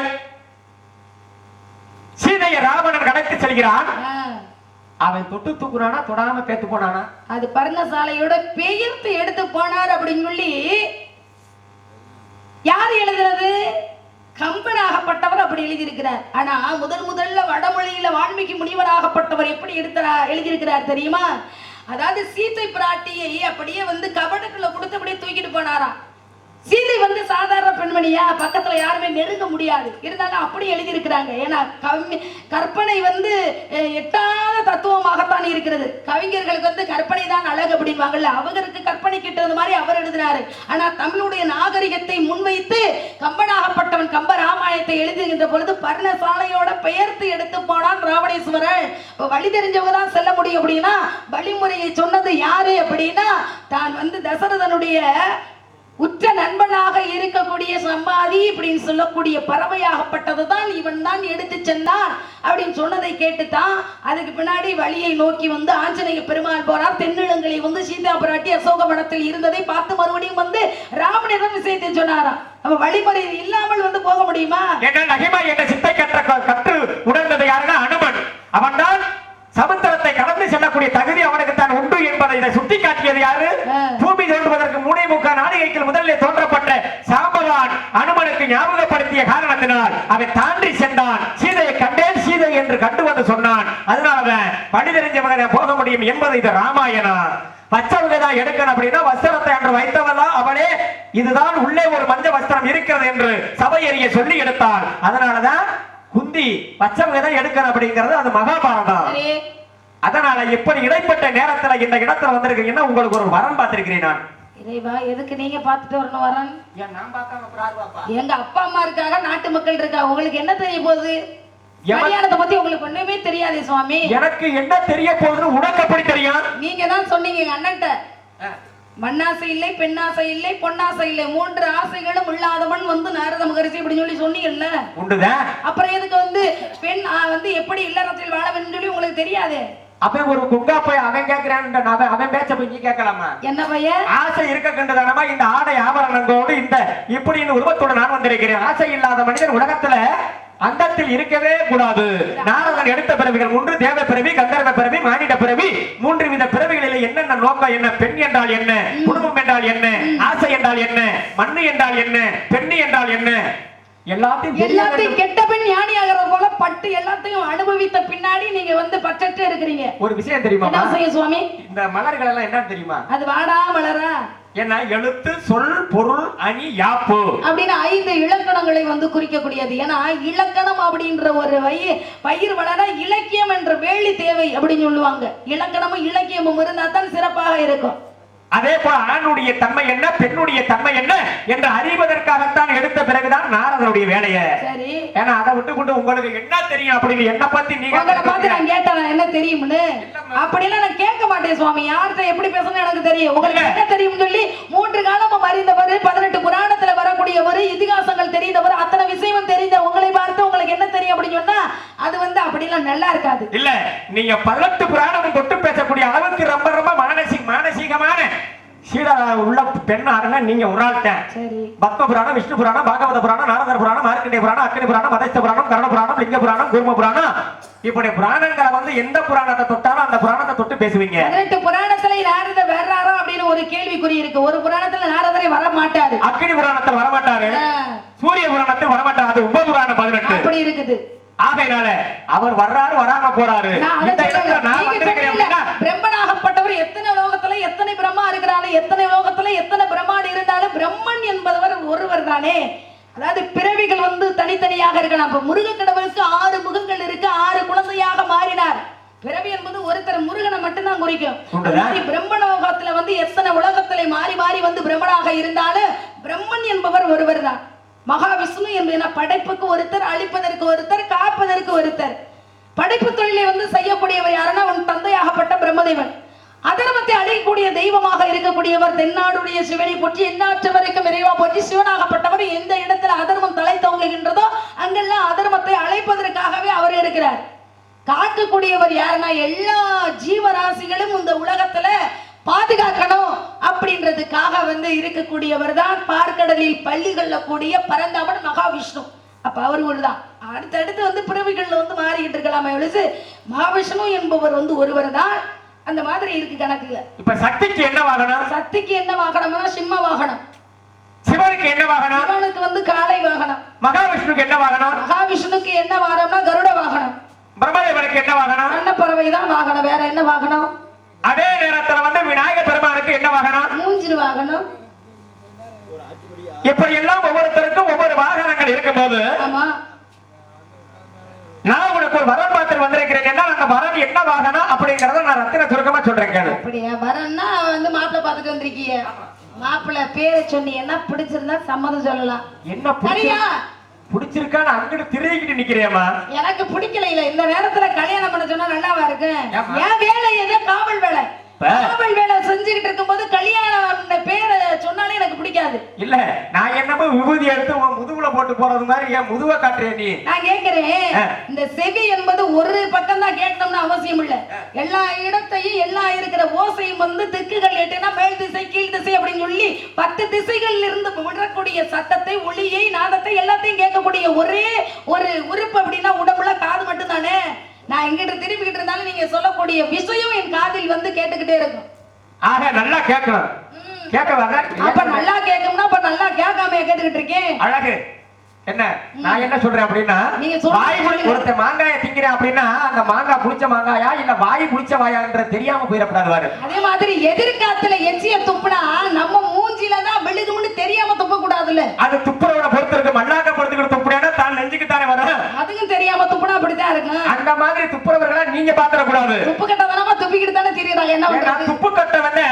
சீதையை ராவணன் கடத்தி செல்கிறான். அவன் தொட்டு தூக்குறானா, தொடாம பேத்து போனானா? அது பர்ணசாலையோட பெயர்த்து எடுத்து போனார் அப்படின்னு சொல்லி யாரு எழுதுறது? கம்பனாகப்பட்டவர் அப்படி எழுதியிருக்கிறார். ஆனா முதல்ல வடமொழியில வால்மீகி முனிவராகப்பட்டவர் எப்படி எழுதியிருக்கிறார் தெரியுமா? அதாவது சீதை பிராட்டியை அப்படியே கபடக்குள்ள கொடுத்து அப்படியே தூக்கிட்டு போனாராம். சீதை சாதாரண பெண்மணியா, பக்கத்துல யாருமே நெருங்க முடியாது, இருந்தாலும் அப்படி எழுதியிருக்கிறாங்க. ஏன்னா கற்பனை எட்டாத தத்துவமாகத்தான் இருக்கிறது. கவிஞர்களுக்கு கற்பனை தான் அழகு அப்படின்வாங்கல்ல, அவருக்கு கற்பனை கிட்டது மாதிரி அவர் எழுதினாரு. ஆனா தமிழுடைய நாகரிகத்தை முன்வைத்து கம்பனாகப்பட்டவன் கம்ப ராமாயணத்தை எழுதுகின்ற பொழுது பர்ணசாலையோட பெயர்த்து எடுத்து போனான் ராவணேஸ்வரன். வழி தெரிஞ்சவங்க தான் செல்ல முடியும் அப்படின்னா, வழிமுறையை சொன்னது யாரு அப்படின்னா, தான் தசரதனுடைய உற்ற நண்பனாக இருக்கக்கூடிய சம்பாதி அப்படின்னு சொல்லக்கூடிய பறவையாகப்பட்டதுதான் இவன் தான் எடுத்து சென்றான் அப்படின்னு சொன்னதை கேட்டுத்தான் அதுக்கு பின்னாடி வழியை நோக்கி ஆஞ்சநேய பெருமாள் போறார். தென்னிலங்களை சீதா பிராட்டி அசோகவனத்தில் இருந்ததை பார்த்து மறுபடியும் ராமனிடம் விஷயத்தை சொன்னாராம். அவ வழிமுறை இல்லாமல் போக முடியுமா? சித்தை கற்று உணர்ந்தது யாருன்னா அனுமன். அவன் தான் சமுத்திரத்தை கடந்து செல்லக்கூடிய தகுதி அவனுக்கு தான் உண்டு என்பதை இதை சுட்டி காட்டியது யாரு? பூமி தோன்றுவதற்கு 3.25 நாளிகைக்கு முதலில் தோன்றப்பட்ட சாம்பவான் அனுமனுக்கு ஞாபகப்படுத்திய காரணத்தினால் அவன் தாண்டி சென்றான். சீதையை கண்டேன், சீதை என்று கண்டு சொன்னான். அதனால படி தெரிஞ்சவங்க போக முடியும் என்பது இது ராமாயணம். பச்சவங்கதான் எடுக்கணும் அப்படின்னா வஸ்திரத்தை அன்று வைத்தவளா அவளே இதுதான் உள்ளே ஒரு மஞ்ச வஸ்திரம் இருக்கிறது என்று சபையறிய சொல்லி எடுத்தாள். அதனாலதான் குந்தி பச்சவங்க தான் எடுக்கணும் அப்படிங்கிறது அது மகாபாரதம். அதனால இப்படி இடைப்பட்ட நேரத்துல இந்த இடத்துல வந்திருக்கீங்கன்னா உங்களுக்கு ஒரு வரன் பார்த்திருக்கிறேன் நான். இறைவா, எதுக்கு நீங்க பார்த்துட்டு வரணும் வரன்? நான் பார்க்காம எங்க அப்பா அம்மா இருக்காங்க, நாட்டு மக்கள் இருக்கா, உங்களுக்கு என்ன தெரிய போகுது? கல்யாணத்தை பத்தி உங்களுக்கு ஒண்ணுமே தெரியாதே சுவாமி. எனக்கு என்ன தெரிய போகுதுன்னு உனக்கு எப்படி தெரியும்? நீங்க தான் சொன்னீங்க எங்க அண்ணன்ட்ட, மண்ணாசை இல்லை, பெண்ணாசை இல்லை, பொன்னாசை இல்லை, 3 ஆசைகளும் இல்லாதவன் நாரத மகரிஷி இப்படி சொல்லி சொன்னீங்கல்ல. உண்டுதான். அப்புறம் எதுக்கு பெண் எப்படி இல்லறத்தில் வாழ வேண்டும் சொல்லி உங்களுக்கு தெரியாது? அவன் ஒரு குங்காப்பை அவன் கேட்கிறான், அவன் பேச்ச போய் நீ கேட்கலாமா? என்ன பையன்? ஆசை இருக்கின்றதானமா இந்த ஆடை ஆபரணங்களோடு இந்த இப்படி உருவத்தோடு நான் வந்திருக்கிறேன். ஆசை இல்லாத மனிதன் உலகத்துல அந்தத்தில் இருக்கவே கூடாது. நாரதன் எடுத்த பிறவிகள் 3: தேவ பிறவி, கந்தர்வ பிறவி, மானிட பிறவி. 3 வித பிறவிகளில் என்னென்ன நோக்கம் என்ன? பெண் என்றால் என்ன? குடும்பம் என்றால் என்ன? ஆசை என்றால் என்ன? மண்ணு என்றால் என்ன? பெண்ணு என்றால் என்ன? எல்லாத்தையும் கெட்ட பெண் ஞானி ஆகிற போல பட்டு எல்லாத்தையும் அனுபவித்த பின்னாடி நீங்க பச்சட்டு இருக்கிறீங்க. ஒரு விஷயம் தெரியுமா சுவாமி? இந்த மலர்கள் எல்லாம் என்ன தெரியுமா? அது வாடா மலரா என்ன? எழுத்து, சொல், பொருள், அணி, யாப்பு அப்படின்னு 5 இலக்கணங்களை குறிக்கக்கூடியது. ஏன்னா இலக்கணம் அப்படின்ற ஒரு பயிர் வளர இலக்கியம் என்ற வேலி தேவை அப்படின்னு சொல்லுவாங்க. இலக்கணமும் இலக்கியமும் இருந்தா தான் சிறப்பாக இருக்கும். அதே போல ஆணுடைய தன்மை என்ன, பெண்ணுடைய தன்மை என்ன என்று அறிவதற்காகத்தான் எடுத்த பிறகுதான் நாரதனுடைய வேலையை. சரி, ஏன்னா அதை விட்டு கொண்டு உங்களுக்கு என்ன தெரியும் அப்படின்னு என்ன பத்தி நீங்க பார்த்து நான் கேட்டேன் என்ன தெரியும்னு. அப்படிலாம் நான் கேட்க மாட்டேன் சுவாமி. யார்கிட்ட எப்படி பேசணும் எனக்கு தெரியும். உங்களுக்கு என்ன தெரியும் சொல்லி 3 காலமும் அறிந்தவர், 18 புராணத்துல வரக்கூடியவர், இதிகாசங்கள் தெரிந்தவர், அத்தனை விஷயம் தெரிந்த உங்களை பார்த்து உங்களுக்கு என்ன தெரியும் அப்படின்னு சொன்னா அது அப்படிலாம் நல்லா இருக்காது. இல்ல, நீங்க 18 புராணமும் தொட்டு பேசக்கூடிய அளவுக்கு ரொம்ப ரொம்ப மானசீகமான சீடா உள்ள பெண்ணாருன்னா நீங்க ஒரு ஆள்தான். பத்ம புராணம், விஷ்ணு புராணம், பாகவத புராணம், நாரதர் புராணம், மார்க்கண்டேய புராணம், அக்னி புராணம், மதஸ்த புராணம், கருண புராணம், லிங்க புராணம், கூர்ம புராணம், இப்படி புராணங்களை எந்த புராணத்தை தொட்டாலும் அந்த புராணத்தை தொட்டு பேசுவீங்க. 18 புராணத்துல நாரதர் வர்றாரோ அப்படின்னு ஒரு கேள்விக்குறி இருக்கு. ஒரு புராணத்துல நாரதரே வர மாட்டாரு. அக்னி புராணத்தில் வர மாட்டாரு, சூரிய புராணத்தில் வர மாட்டாரு. அது உப புராணம் 18 அப்படி இருக்குது. ஆகையினால அவர் வர்றாரு, வராம போறாரு. பிரம்மனாகப்பட்டவர் எத்தனை லோகத்துல எத்தனை பிரம்மா இருக்கிறாரு, எத்தனை லோகத்துல எத்தனை பிரம்மான் இருந்தாலும் பிரம்மன் என்பவர் ஒருவர் தானே. அதாவது பிறவிகள் தனித்தனியாக இருக்கலாம். முருக கடவுளுக்கு 6 முகங்கள் இருக்கு, 6 குழந்தையாக மாறினார். பிறவி என்பது ஒருத்தர். முருக தான் குறிக்கும். உண்டுதான். அது மாதிரி பிரம்மலோகத்துல வந்து எத்தனை உலகத்திலே மாறி மாறி வந்து பிரம்மனாக இருந்தாலும் பிரம்மன் என்பவர் ஒருவர் தான். மகாவிஷ்ணு என்பது படைப்புக்கு ஒருத்தர், அழிப்பதற்கு ஒருத்தர், காப்பதற்கு ஒருத்தர். படைப்பு தொழிலை வந்து செய்யக்கூடியவர் யாருன்னா உன் தந்தையாகப்பட்ட பிரம்மதேவன். அதர்மத்தை அழியக்கூடிய தெய்வமாக இருக்கக்கூடியவர் தென்னாடுடைய சிவனை போற்றி எண்ணாற்று வரைக்கும் இறைவா போற்றி சிவனாகப்பட்டவர் எந்த இடத்துல அதர்மம் தலை தோங்குகின்றதோ அங்கெல்லாம் அதர்மத்தை அழைப்பதற்காகவே அவர் இருக்கிறார். காக்கக்கூடியவர் யாருன்னா எல்லா ஜீவராசிகளும் இந்த உலகத்துல பாதுகாக்கணும் அப்படின்றதுக்காக வந்து இருக்கக்கூடியவர் தான் பார்க்கடலில் பள்ளி கொள்ளக்கூடிய பரந்தாமன் மகாவிஷ்ணு. அப்ப அவர் ஒருதான். அடுத்தடுத்து வந்து பிறவிகள்ல வந்து மாறிக்கிட்டு இருக்கலாமே ஒழிச்சு மகாவிஷ்ணு என்பவர் வந்து ஒருவர் தான். அந்த மாதிரி இருக்கு கணக்குல. இப்ப சக்திக்கு என்ன வாகனம்? சக்திக்கு என்ன வாகனம்னா சிம்ம வாகனம். சிவனுக்கு என்ன வாகனம்? சிவனுக்கு வந்து காளை வாகனம். மகாவிஷ்ணுக்கு என்ன வாகனம்? மகாவிஷ்ணுக்கு என்ன வாகனம்னா கருட வாகனம். பிரம்மதேவனுக்கு என்ன வாகனம்? அன்னப்பறவை தான் வாகனம். வேற என்ன வாகனம்? அதே நேரத்துல வந்து விநாயகர் பெருமானுக்கு என்ன வாகனம்? மூஞ்சிரு வாகனம். இப்ப எல்லாம் ஒவ்வொருத்தருக்கும் ஒவ்வொரு வாகனங்கள் இருக்கும் போது ஆமா நான் உனக்கு ஒரு வரம் பார்த்து வந்திருக்கிறேன். அந்த வரம் என்ன வாகனம் அப்படிங்கறத நான் ரத்தின சுருக்கமா சொல்றேன் கேளு. அப்படியா? வரன்னா வந்து மாப்பிள்ளை பார்த்துட்டு வந்திருக்கீங்க. மாப்பிள்ளை பேரை சொன்னீங்கன்னா பிடிச்சிருந்தா சம்மதம் சொல்லலாம். என்ன சரியா? பிடிச்சிருக்கான்னு அங்கிட்டு திரும்பிக்கிட்டு நிக்கிறியம்மா. எனக்கு பிடிக்கல. இல்ல இந்த நேரத்துல கல்யாணம் பண்ண சொன்னா நல்லாவா இருக்கு? என் வேலை எதோ காவல் வேலை. காவல் வேலை செஞ்சுக்கிட்டு இருக்கும்போது கல்யாணம் பேரை சொன்னாலே எனக்கு பிடிக்காது. இல்ல நான் என்னமோ விபூதி எடுத்து உன் முதுகுல போட்டு போறது மாதிரி என் முதுவை காட்டுறே நீ. நான் கேக்குறேன், இந்த செவி என்பது ஒரு பக்கம் தான் கேட்கணும்னு அவசியம் இல்ல. எல்லா இடத்தையும் எல்லா இருக்கிற ஓசையும் வந்து திக்குகள் எட்டுனா மேல் திசை கீழ் திசை அப்படின்னு சொல்லி 10 திசைகள்ல இருந்து விடக்கூடிய சத்தத்தை, ஒளியை, நாதத்தை எல்லாத்தையும் கேட்கக்கூடிய ஒரே ஒரு உறுப்பு அப்படின்னா உடம்புல காது மட்டும் தானே. நான் எங்கிட்ட திரும்பிக்கிட்டு இருந்தாலும் நீங்க சொல்லக்கூடிய விஷயம் என் காதில் வந்து கேட்டுக்கிட்டே இருக்கும். ஆக நல்லா கேட்கணும். கேட்கவாங்க. அப்ப நல்லா கேட்கும்னா அப்ப நல்லா கேட்காம கேட்டுக்கிட்டு இருக்கேன். அழகு. என்ன நான் என்ன சொல்றேன் அப்படின்னா, வாய் ஒருத்த மாங்காய திங்கிறேன் அப்படின்னா அந்த மாங்காய் புளிச்ச மாங்காயா இல்ல வாய் புளிச்ச வாயான்ற தெரியாம போயிடக்கூடாது. அதே மாதிரி எதிர்காத்துல எச்சிய துப்புனா நம்ம மூஞ்சில தான் விழுகும்னு தெரியாம துப்ப கூடாதுல்ல. அது துப்புறவனை பொறுத்து இருக்கு. மண்ணாக்க பொறுத்துக்கிட்டு துப்புறேன்னா தான் நெஞ்சுக்கு தானே வரும். அதுக்கும் தெரியாம துப்புனா அப்படித்தான் இருக்கும். அந்த மாதிரி துப்புறவர்களை நீங்க பாத்திர கூடாது. துப்பு கட்டதானமா துப்பிக்கிட்டு தானே தெரியறாங்க. என்ன பண்றது? துப்பு கட்ட வந்து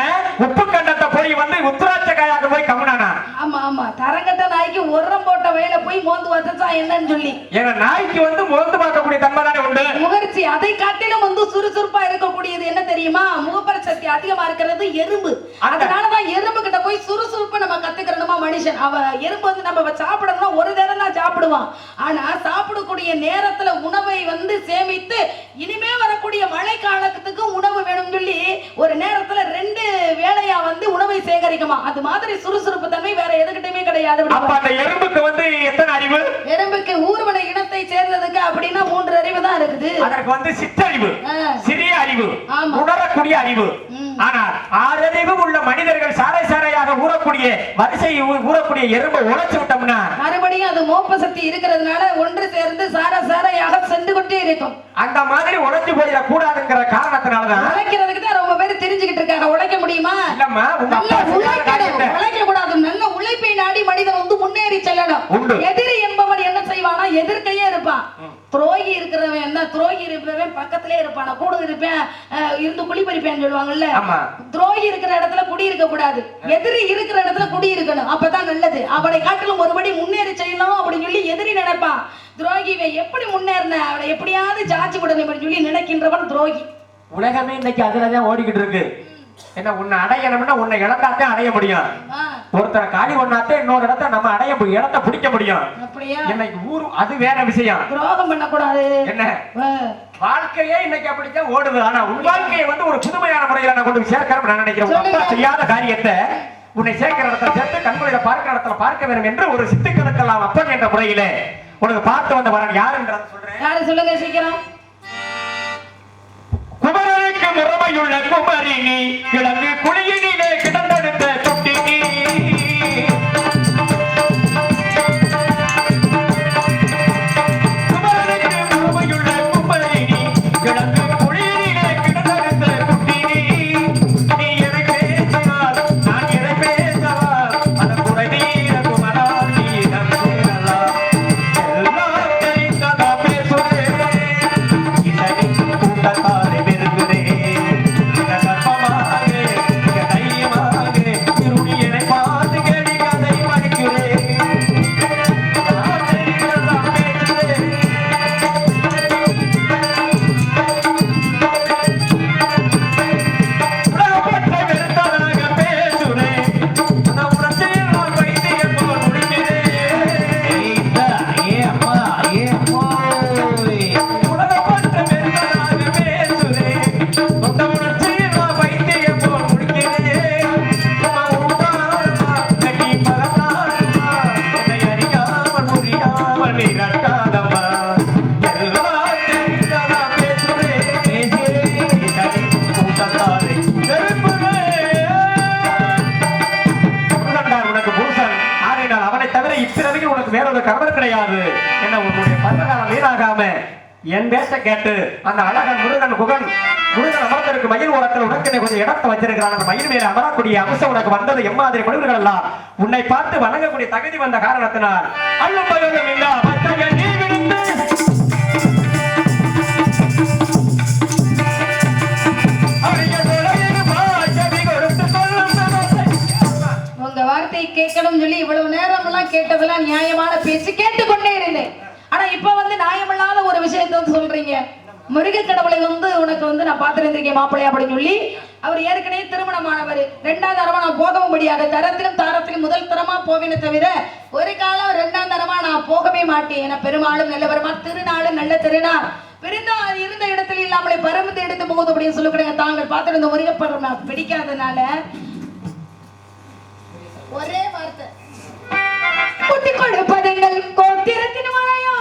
உப்பு கண்டத்தை போய் வந்து உத்திராட்ச காயாக போய் கம்முனானா. ஆமா ஆமா, தரங்கட்ட நாய்க்கு உரம் போட்ட வயல போய் மோந்து வச்சா என்னன்னு சொல்லி. ஏன்னா நாய்க்கு வந்து மோந்து பார்க்கக்கூடிய தன்மை தானே உண்டு. முகர்ச்சி அதை காட்டிலும் வந்து சுறுசுறுப்பா இருக்கக்கூடியது என்ன தெரியுமா? முகப்பர சக்தி அதிகமா இருக்கிறது எறும்பு. அதனாலதான் எறும்பு கிட்ட போய் சுறுசுறுப்பு நம்ம கத்துக்கிறோமா மனுஷன். அவ எறும்பு வந்து நம்ம சாப்பிடணும்னா ஒரு நேரம் தான் சாப்பிடுவான். ஆனா சாப்பிடக்கூடிய நேரத்துல உணவை வந்து சேமித்து இனிமே வரக்கூடிய மழை காலத்துக்கு உணவு வேணும் சொல்லி ஒரு நேரத்துல 2 வேளையா வந்து உணவை சேகரிக்குமா. அது மாதிரி சுறுசுறுப்பு தன்மை வேற எதுக்கிட்டயுமே கிடையாது. அப்ப அந்த எறும்புக்கு வந்து எத்தனை அறிவு? எறும்புக்கு ஊர்வன இனத்தை சேர்ந்ததுக்கு அப்படின்னா 3 அறிவு தான் இருக்குது. அதற்கு வந்து சிற்றறிவு, சிறிய அறிவு, உணரக்கூடிய அறிவு. ஆனா 6 அறிவு உள்ள மனிதர்கள் சாரை சாரையாக ஊறக்கூடிய வரிசையை ஊறக்கூடிய எறும்பை உழைச்சு விட்டோம்னா மறுபடியும் அது மோப்ப சக்தி இருக்கிறதுனால ஒன்று சேர்ந்து சார சாரையாக சென்று கொண்டே இருக்கும். அந்த மாதிரி உழைச்சு போயிட கூடாதுங்கிற காரணத்தினாலதான் உழைக்கிறதுக்கு தான் ரொம்ப பேர் தெரிஞ்சுக்கிட்டு இருக்காங்க. உழைக்க முடியுமா? இல்லம்மா, உழைக்க கூடாது. நல்ல உழைப்பை நாடி மனிதன் வந்து முன்னேறி செல்லணும். எதிரி என்பவன் என்ன செய்வானா? எதிர்க்கையே இருப்பான். துரோகி இருக்கிறவன் என்ன? துரோகி இருப்பவன் பக்கத்திலே இருப்பான். நான் கூட இருப்பேன் இருந்து குழி பறிப்பேன்னு சொல்லுவாங்கல்ல. துரோகி இருக்கிற இடத்துல குடி இருக்க கூடாது. எதிரி இருக்கிற இடத்துல குடி இருக்கணும். அப்பதான் நல்லது. அவனை காட்டிலும் ஒருபடி முன்னேறி செய்யணும் அப்படின்னு சொல்லி எதிரி நினைப்பான். துரோகி எப்படி முன்னேறின அவனை எப்படியாவது ஜாட்சி விடணும் அப்படின்னு சொல்லி நினைக்கின்றவன் துரோகி. உலகமே இன்னைக்கு அதுலதான் ஓடிக்கிட்டு இருக்கு. என்ன உன்னை அடையணும்னா உன்னை இழந்தாத்தான் அடைய முடியும். ஒருத்தரை காலி ஒண்ணாத்தே இன்னொரு இடத்த நம்ம அடைய இடத்த பிடிக்க முடியும். இன்னைக்கு ஊரு அது வேற விஷயம். துரோகம் பண்ணக்கூடாது. என்ன வாழ்க்கையே இன்னைக்கு அப்படித்தான் ஓடுது. ஆனா உன் வாழ்க்கையை வந்து ஒரு புதுமையான முறையில நான் கொண்டு சேர்க்கிறேன் நான் நினைக்கிறேன். உங்க அப்பா செய்யாத காரியத்தை உன்னை சேர்க்கிற இடத்துல சேர்த்து கண்முறையில பார்க்கிற இடத்துல பார்க்க வேண்டும் என்று ஒரு சித்துக்களுக்கெல்லாம் அப்பன் என்ற முறையில உனக்கு பார்த்து வந்த வரன் யாருன்றத சொல்றேன். யாரு சொல்லுங்க சீக்கிரம். குமரனுக்கு முறைமையுள்ள குமரினி கிழங்கு குழியினிலே கிடந்தெடுத்த தொட்டினி குமரனுக்கு முறைமையுள்ள குமரினி கிழங்கு குழியினிலே கிடந்தெடுத்த தொட்டினி நீ எதை பேசினால் நான் எதை பேசவா அந்த குறைதீர குமரா நீ நம்பேரலா எல்லாம் தெரிந்ததா பேசுறேன் இதனின் கூட்டத்தாரே என் பேச்ச கேட்டு அந்த அழகன் முருகன் அமர்ந்திருக்கு மயில் ஓரத்தில் உனக்கு கொஞ்சம் இடத்தை வச்சிருக்கிறான். அந்த மயில் மேல அமரக்கூடிய அம்சம் உனக்கு வந்தது எம்மாதிரி மனிதர்கள் எல்லாம் உன்னை பார்த்து வணங்கக்கூடிய தகுதி வந்த காரணத்தினால் அள்ளும் பயோகம் இல்லா மற்ற நீ விழுந்து உங்க வார்த்தையை கேட்கணும் சொல்லி இவ்வளவு நேரம் எல்லாம் கேட்டதெல்லாம் நியாயமான பேச்சு கேட்டுக்கொண்டே இருந்தேன். ஆனா இப்ப வந்து நியாயமில்லாத ஒரு விஷயத்த வந்து சொல்றீங்க. முருக கடவுளை வந்து உனக்கு வந்து நான் பார்த்திருந்திருக்கேன் மாப்பிள்ளை அப்படின்னு சொல்லி அவர் ஏற்கனவே திருமணமானவர். 2வது தரமா நான் போகவும் முடியாது. தரத்திலும் தாரத்திலும் முதல் தரமா போவேனே தவிர ஒரு காலம் 2ஆம் தரமா நான் போகவே மாட்டேன். என பெருமாளும் நல்லவருமா திருநாளும் நல்ல திருநாள் பிரிந்தா இருந்த இடத்துல இல்லாமலே பரமத்தை எடுத்து போகுது அப்படின்னு சொல்லிக்கிடுங்க. தாங்கள் பார்த்துட்டு இந்த முருகப்பெருமா பிடிக்காதனால ஒரே வார்த்தை குட்டி கொடுப்பதங்கள் கோத்திரத்தின் மழையோ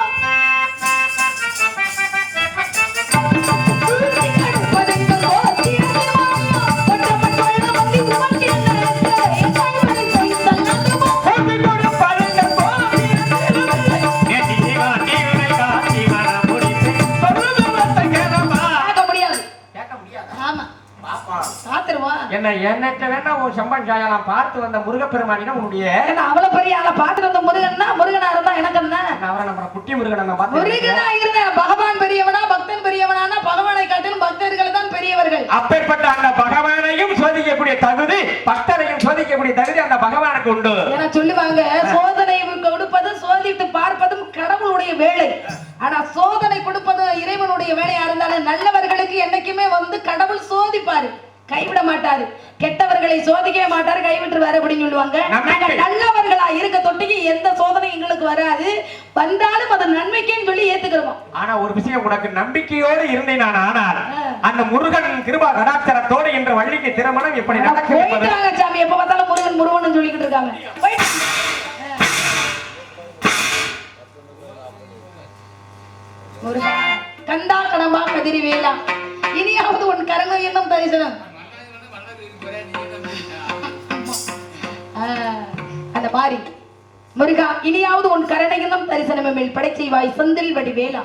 என்னட்ட வேணா உன் சம்பன் சாயலாம் பார்த்து வந்த முருகப்பெருமானினா உன்னுடைய அவ்வளவு பெரிய ஆளை பார்த்துட்டு வந்த முருகன்னா முருகனா இருந்தா எனக்கு என்ன அவரை நம்ம குட்டி முருகன் முருகனா இருந்த பகவான் பெரியவனா பக்தன் பெரியவனா பகவானை காட்டிலும் பக்தர்கள் தான் பெரியவர்கள். அப்பேற்பட்ட அந்த பகவானையும் சோதிக்கக்கூடிய தகுதி பக்தரையும் சோதிக்கக்கூடிய தகுதி அந்த பகவானுக்கு உண்டு என சொல்லுவாங்க. சோதனை கொடுப்பது சோதித்து பார்ப்பதும் கடவுளுடைய வேலை. ஆனா சோதனை கொடுப்பது இறைவனுடைய வேலையா இருந்தாலும் நல்லவர்களுக்கு என்னைக்குமே வந்து கடவுள் சோதிப்பாரு, கைவிட மாட்டாரு. கெட்டவர்களை சோதிக்கவே மாட்டாரு, கைவிட்டுருவாரு அப்படின்னு சொல்லுவாங்க. நல்லவர்களா இருக்க தொட்டிக்கு எந்த சோதனை எங்களுக்கு வராது, வந்தாலும் அது நன்மைக்கேன்னு சொல்லி ஏத்துக்கிறோம். ஆனா ஒரு விஷயம், உனக்கு நம்பிக்கையோடு இருந்தேன் நான். ஆனால் அந்த முருகன் கிருபா கடாட்சரத்தோடு என்ற வள்ளிக்கு திருமணம் எப்படி நடக்கும் சாமி? எப்ப பார்த்தாலும் முருகன் முருகன் சொல்லிக்கிட்டு இருக்காங்க. முருகா கந்தா கடம்பா கதிரி வேலா இனியாவது உன் கரங்க என்னும் தரிசனம் அந்த மாதிரி முருகா இனியாவது உன் கரணையிலும் தரிசனம் மேல் படை செய்வாய் செந்தில் வடி வேலா.